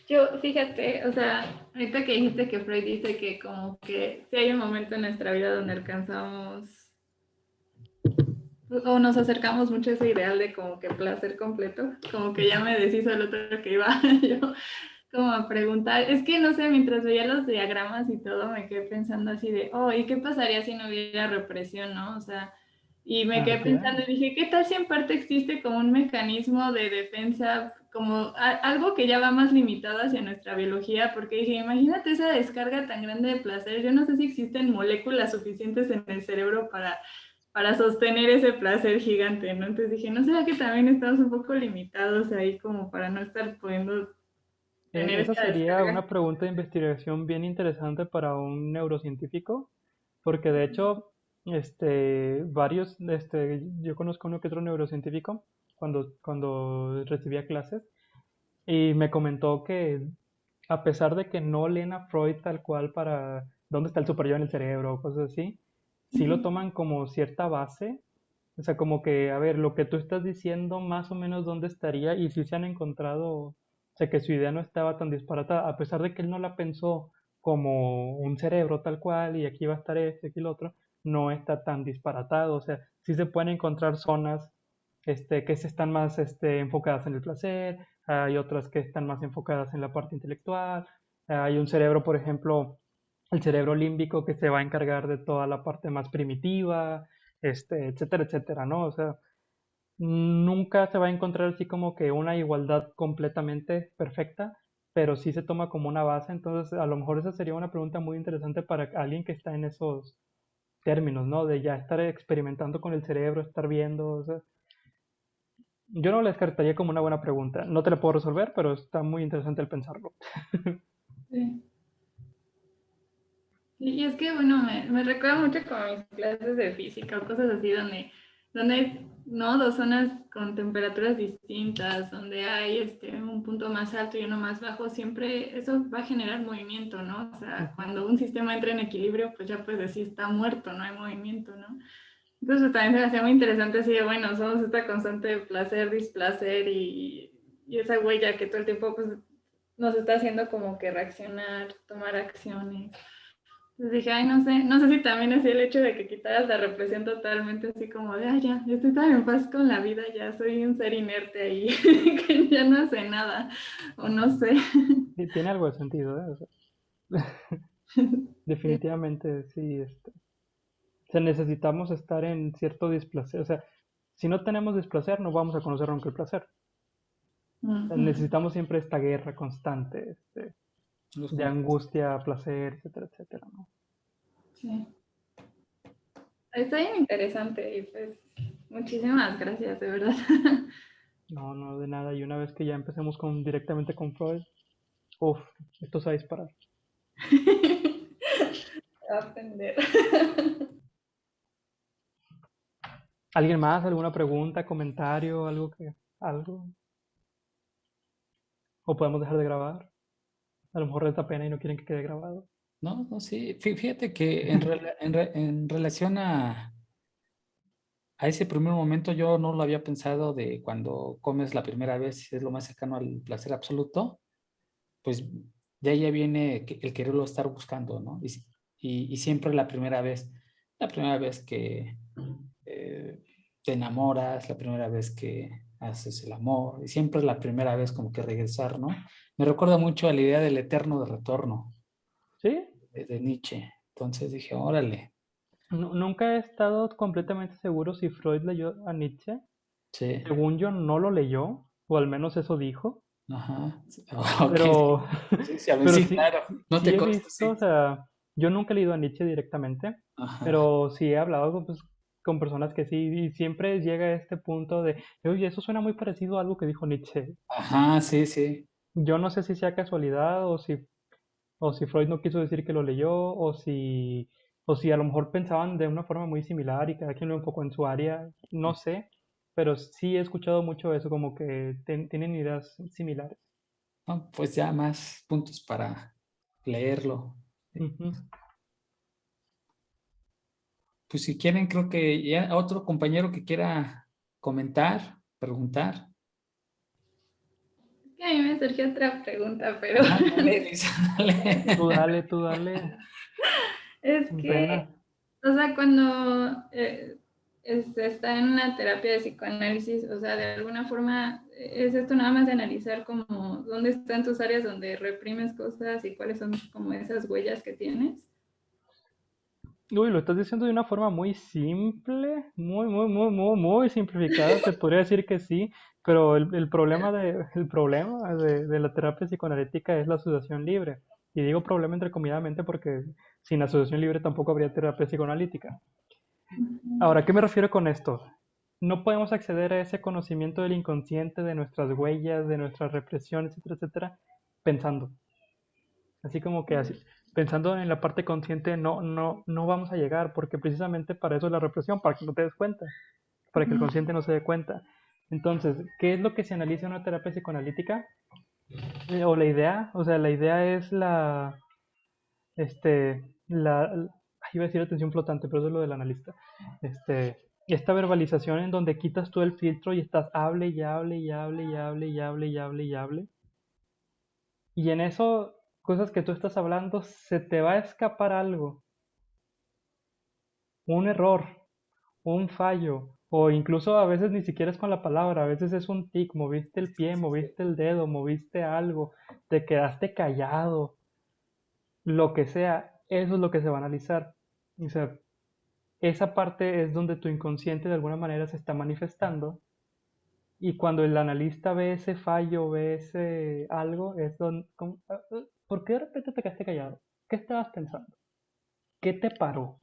Yo, fíjate, o sea, ahorita que dijiste que Freud dice que como que si hay un momento en nuestra vida donde alcanzamos o nos acercamos mucho a ese ideal de como que placer completo, como que ya me deshizo el otro que iba yo como a preguntar. Es que no sé, mientras veía los diagramas y todo, me quedé pensando así de, oh, ¿y qué pasaría si no hubiera represión, no? O sea, y me quedé pensando y dije, ¿qué tal si en parte existe como un mecanismo de defensa, como algo que ya va más limitado hacia nuestra biología? Porque dije, imagínate esa descarga tan grande de placer. Yo no sé si existen moléculas suficientes en el cerebro para sostener ese placer gigante, ¿no? Entonces dije, ¿no será que también estamos un poco limitados ahí como para no estar pudiendo tener Esa esta sería descarga? una pregunta de investigación bien interesante para un neurocientífico, porque de hecho, yo conozco uno que otro neurocientífico cuando recibía clases, y me comentó que a pesar de que no leen a Freud tal cual para dónde está el superyo en el cerebro o cosas así, sí lo toman como cierta base. O sea, como que, a ver, lo que tú estás diciendo, más o menos dónde estaría, y sí se han encontrado, o sea, que su idea no estaba tan disparatada, a pesar de que él no la pensó como un cerebro tal cual, y aquí va a estar este, aquí el otro, no está tan disparatado. O sea, sí se pueden encontrar zonas, que se están más, enfocadas en el placer, hay otras que están más enfocadas en la parte intelectual, hay un cerebro, por ejemplo, el cerebro límbico que se va a encargar de toda la parte más primitiva, etcétera, etcétera, ¿no? O sea, nunca se va a encontrar así como que una igualdad completamente perfecta, pero sí se toma como una base. Entonces a lo mejor esa sería una pregunta muy interesante para alguien que está en esos términos, ¿no? De ya estar experimentando con el cerebro, estar viendo, o sea, yo no la descartaría como una buena pregunta. No te la puedo resolver, pero está muy interesante el pensarlo. Sí. Y es que, bueno, me recuerda mucho como mis clases de física o cosas así donde hay, ¿no? Dos zonas con temperaturas distintas, donde hay un punto más alto y uno más bajo, siempre eso va a generar movimiento, ¿no? O sea, Ujú. cuando un sistema entra en equilibrio, pues ya puedes decir está muerto, no hay movimiento, ¿no? Entonces también se me hacía muy interesante así de, bueno, somos esta constante de placer, displacer y esa huella que todo el tiempo pues, nos está haciendo como que reaccionar, tomar acciones. Entonces dije, ay, no sé si también es el hecho de que quitaras la represión totalmente, así como de, ay, ya, yo estoy tan en paz con la vida, ya soy un ser inerte ahí, que ya no hace nada, o no sé. Sí, tiene algo de sentido, ¿eh? O sea, Sí. definitivamente sí, o sea, necesitamos estar en cierto displacer. O sea, si no tenemos displacer, no vamos a conocer nunca el placer. O sea, Ujú, necesitamos siempre esta guerra constante, Los de contrastes. angustia, placer, etcétera, etcétera, ¿no? sí. Está bien interesante y pues muchísimas gracias, de verdad. No, no, de nada. Y una vez que ya empecemos directamente con Freud, uff, esto se va a disparar. Va a aprender. ¿Alguien más? ¿Alguna pregunta, comentario, algo? ¿O podemos dejar de grabar? A lo mejor les da pena y no quieren que quede grabado. No, no, sí. Fíjate que en relación a ese primer momento yo no lo había pensado de cuando comes la primera vez, es lo más cercano al placer absoluto, pues ya viene el quererlo estar buscando, ¿no? Y siempre la primera vez que eh, te enamoras, la primera vez que haces el amor, y siempre es la primera vez como que regresar, ¿no? Me recuerda mucho a la idea del eterno de retorno ¿Sí? de Nietzsche. Entonces dije, órale, Nunca he estado completamente seguro si Freud leyó a Nietzsche. sí, Según yo, no lo leyó, o al menos eso dijo. ajá, sí, ok, Pero, sí, sí, a ver, pero sí, sí, claro, no sí te he consta, visto, o sí, sea, yo nunca he leído a Nietzsche directamente, ajá, pero sí he hablado con personas que sí, y siempre llega a este punto de, oye, eso suena muy parecido a algo que dijo Nietzsche. ajá, sí, sí, Yo no sé si sea casualidad o si Freud no quiso decir que lo leyó, o si a lo mejor pensaban de una forma muy similar y cada quien lo enfocó en su área, no sé, pero sí he escuchado mucho eso, como que tienen ideas similares. No, pues ya más puntos para leerlo. Ujú. Pues si quieren, creo que ya otro compañero que quiera comentar, preguntar. Es que a mí me surgió otra pregunta, pero Ajá, dale, Elisa, dale. Tú dale, es sin que, pena. o sea, cuando está en una terapia de psicoanálisis, o sea, de alguna forma, ¿es esto nada más de analizar como dónde están tus áreas donde reprimes cosas y cuáles son como esas huellas que tienes? Uy, lo estás diciendo de una forma muy simple, muy simplificada. Se podría decir que sí, pero el problema de la terapia psicoanalítica es la asociación libre. Y digo problema entrecomilladamente porque sin asociación libre tampoco habría terapia psicoanalítica. Ahora, ¿qué me refiero con esto? No podemos acceder a ese conocimiento del inconsciente, de nuestras huellas, de nuestras represiones, etcétera, etcétera, pensando. Así como que así, pensando en la parte consciente, no vamos a llegar, porque precisamente para eso es la represión, para que no te des cuenta, para que el consciente no se dé cuenta. Entonces, ¿qué es lo que se analiza en una terapia psicoanalítica? O la idea, o sea, la idea es iba a decir atención flotante, pero eso es lo del analista. Esta verbalización en donde quitas tú el filtro y estás hable y hable y hable y hable y hable y hable y hable. Y en eso, cosas que tú estás hablando, se te va a escapar algo, un error, un fallo, o incluso a veces ni siquiera es con la palabra, a veces es un tic, moviste el pie, moviste el dedo, moviste algo, te quedaste callado, lo que sea, eso es lo que se va a analizar. O sea, esa parte es donde tu inconsciente de alguna manera se está manifestando y cuando el analista ve ese fallo, ve ese algo, es donde, ¿por qué de repente te quedaste callado? ¿Qué estabas pensando? ¿Qué te paró?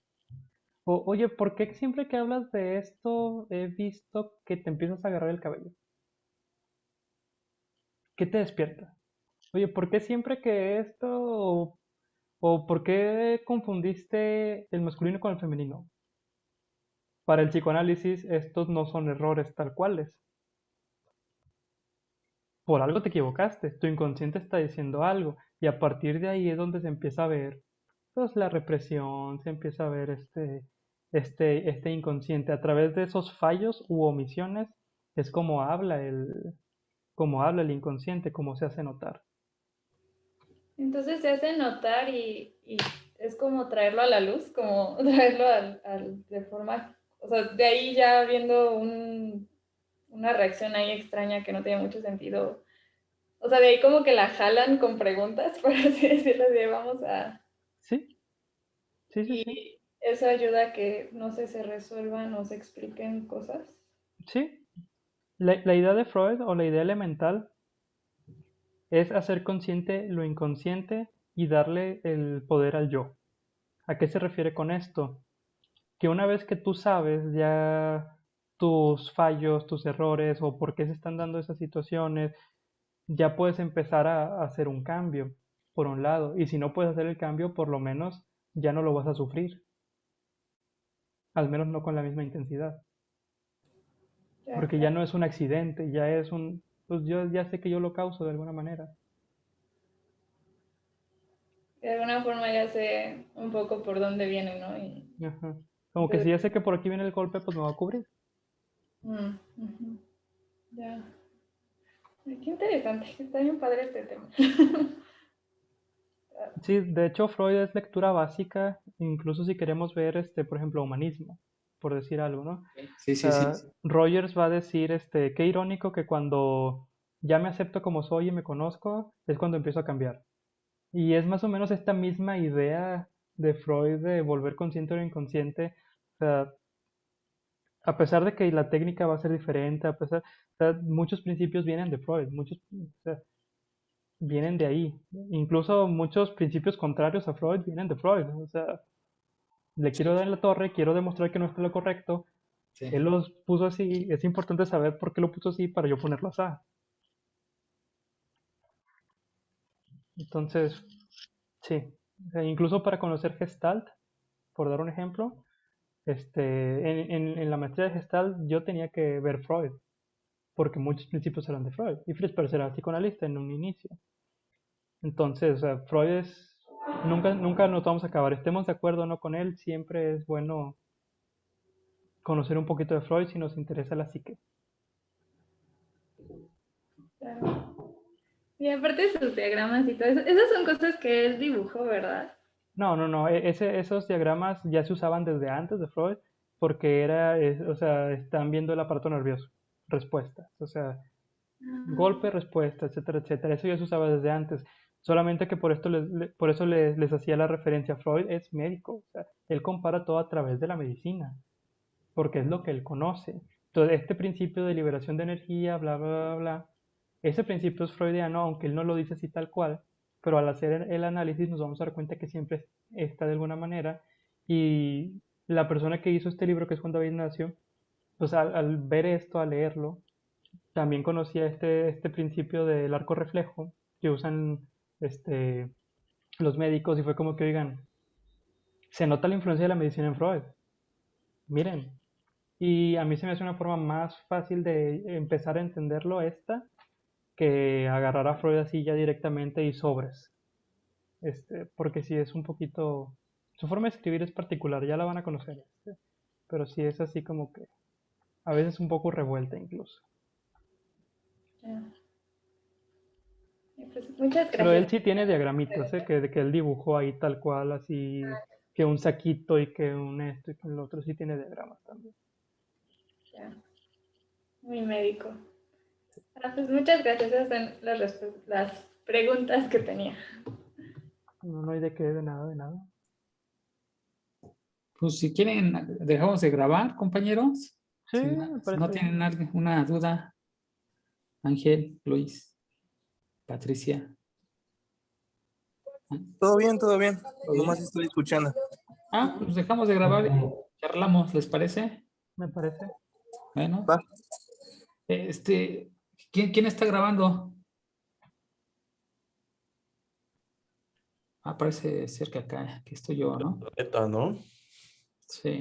Oye, ¿por qué siempre que hablas de esto he visto que te empiezas a agarrar el cabello? ¿Qué te despierta? Oye, ¿por qué siempre que esto o por qué confundiste el masculino con el femenino? Para el psicoanálisis, estos no son errores tal cuales. Por algo te equivocaste, tu inconsciente está diciendo algo y a partir de ahí es donde se empieza a ver pues la represión, se empieza a ver este inconsciente a través de esos fallos u omisiones es como habla el inconsciente, como se hace notar. Entonces se hace notar y es como traerlo a la luz, como traerlo de forma, o sea, de ahí ya viendo una reacción ahí extraña que no tiene mucho sentido. O sea, de ahí como que la jalan con preguntas, por así decirlo, de vamos a... Sí, sí, sí, sí. Y eso ayuda a que, no sé, se resuelvan o se expliquen cosas. Sí, la idea de Freud o la idea elemental es hacer consciente lo inconsciente y darle el poder al yo. ¿A qué se refiere con esto? Que una vez que tú sabes ya tus fallos, tus errores o por qué se están dando esas situaciones, ya puedes empezar a hacer un cambio, por un lado. Y si no puedes hacer el cambio, por lo menos ya no lo vas a sufrir, al menos no con la misma intensidad. Ya, Porque ya no es un accidente, ya es pues yo ya sé que yo lo causo de alguna manera. de alguna forma ya sé un poco por dónde viene, ¿no? Ajá. Como que si Entonces, ya sé que por aquí viene el golpe, pues me va a cubrir. ujú, ya. Ay, qué interesante, está bien padre este tema. Sí, de hecho Freud es lectura básica, incluso si queremos ver, por ejemplo, humanismo, por decir algo, ¿no? Sí, O sí, sí. sea, Rogers va a decir, qué irónico que cuando ya me acepto como soy y me conozco, es cuando empiezo a cambiar. Y es más o menos esta misma idea de Freud de volver consciente o inconsciente. O sea, a pesar de que la técnica va a ser diferente, o sea, muchos principios vienen de Freud, o sea, vienen de ahí. Incluso muchos principios contrarios a Freud vienen de Freud. O sea, le quiero Sí, dar en la torre, quiero demostrar que no está lo correcto. sí. Él los puso así, es importante saber por qué lo puso así para yo ponerlo así. Entonces, sí, incluso para conocer Gestalt, por dar un ejemplo, En la maestría de Gestalt yo tenía que ver Freud, porque muchos principios eran de Freud, y Fritz Perls era psicoanalista en un inicio. Entonces, o sea, Freud es, nunca nos vamos a acabar, estemos de acuerdo o no con él, siempre es bueno conocer un poquito de Freud si nos interesa la psique. Claro. Y aparte de sus diagramas y todo eso, esas son cosas que él dibujó, ¿verdad? No, esos diagramas ya se usaban desde antes de Freud, porque o sea, están viendo el aparato nervioso, respuestas, o sea, golpe, respuesta, etcétera, etcétera. Eso ya se usaba desde antes. Solamente que por eso les hacía la referencia. Freud es médico, o sea, él compara todo a través de la medicina, porque es lo que él conoce. Entonces, este principio de liberación de energía, bla, bla, bla, bla, ese principio es freudiano, aunque él no lo dice así tal cual, pero al hacer el análisis nos vamos a dar cuenta que siempre está de alguna manera. Y la persona que hizo este libro, que es Juan David Ignacio, pues al ver esto, al leerlo, también conocía este principio del arco reflejo que usan este, los médicos y fue como que, oigan, se nota la influencia de la medicina en Freud. Miren. Y a mí se me hace una forma más fácil de empezar a entenderlo que agarrar a Freud así ya directamente y sobres. Porque si es un poquito... Su forma de escribir es particular, ya la van a conocer. Pero sí es así como que a veces un poco revuelta incluso. Ya. Pues, muchas Pero él gracias. sí tiene diagramitas, que él dibujó ahí tal cual, así que un saquito y que un esto y que el otro, sí tiene diagramas también. Ya. Muy médico. Pues muchas gracias. Esas son las preguntas que tenía. No hay de qué, de nada, de nada. Pues si quieren, dejamos de grabar, compañeros. Sí, Si me no parece tienen alguna duda, Ángel, Luis, Patricia. Todo bien, todo bien. ¿Todo bien? Nomás estoy escuchando. Pues dejamos de grabar y charlamos, ¿les parece? me parece. Bueno. Va. ¿Quién está grabando? Parece ser que acá, que estoy yo, ¿no? Neta, ¿no? Sí.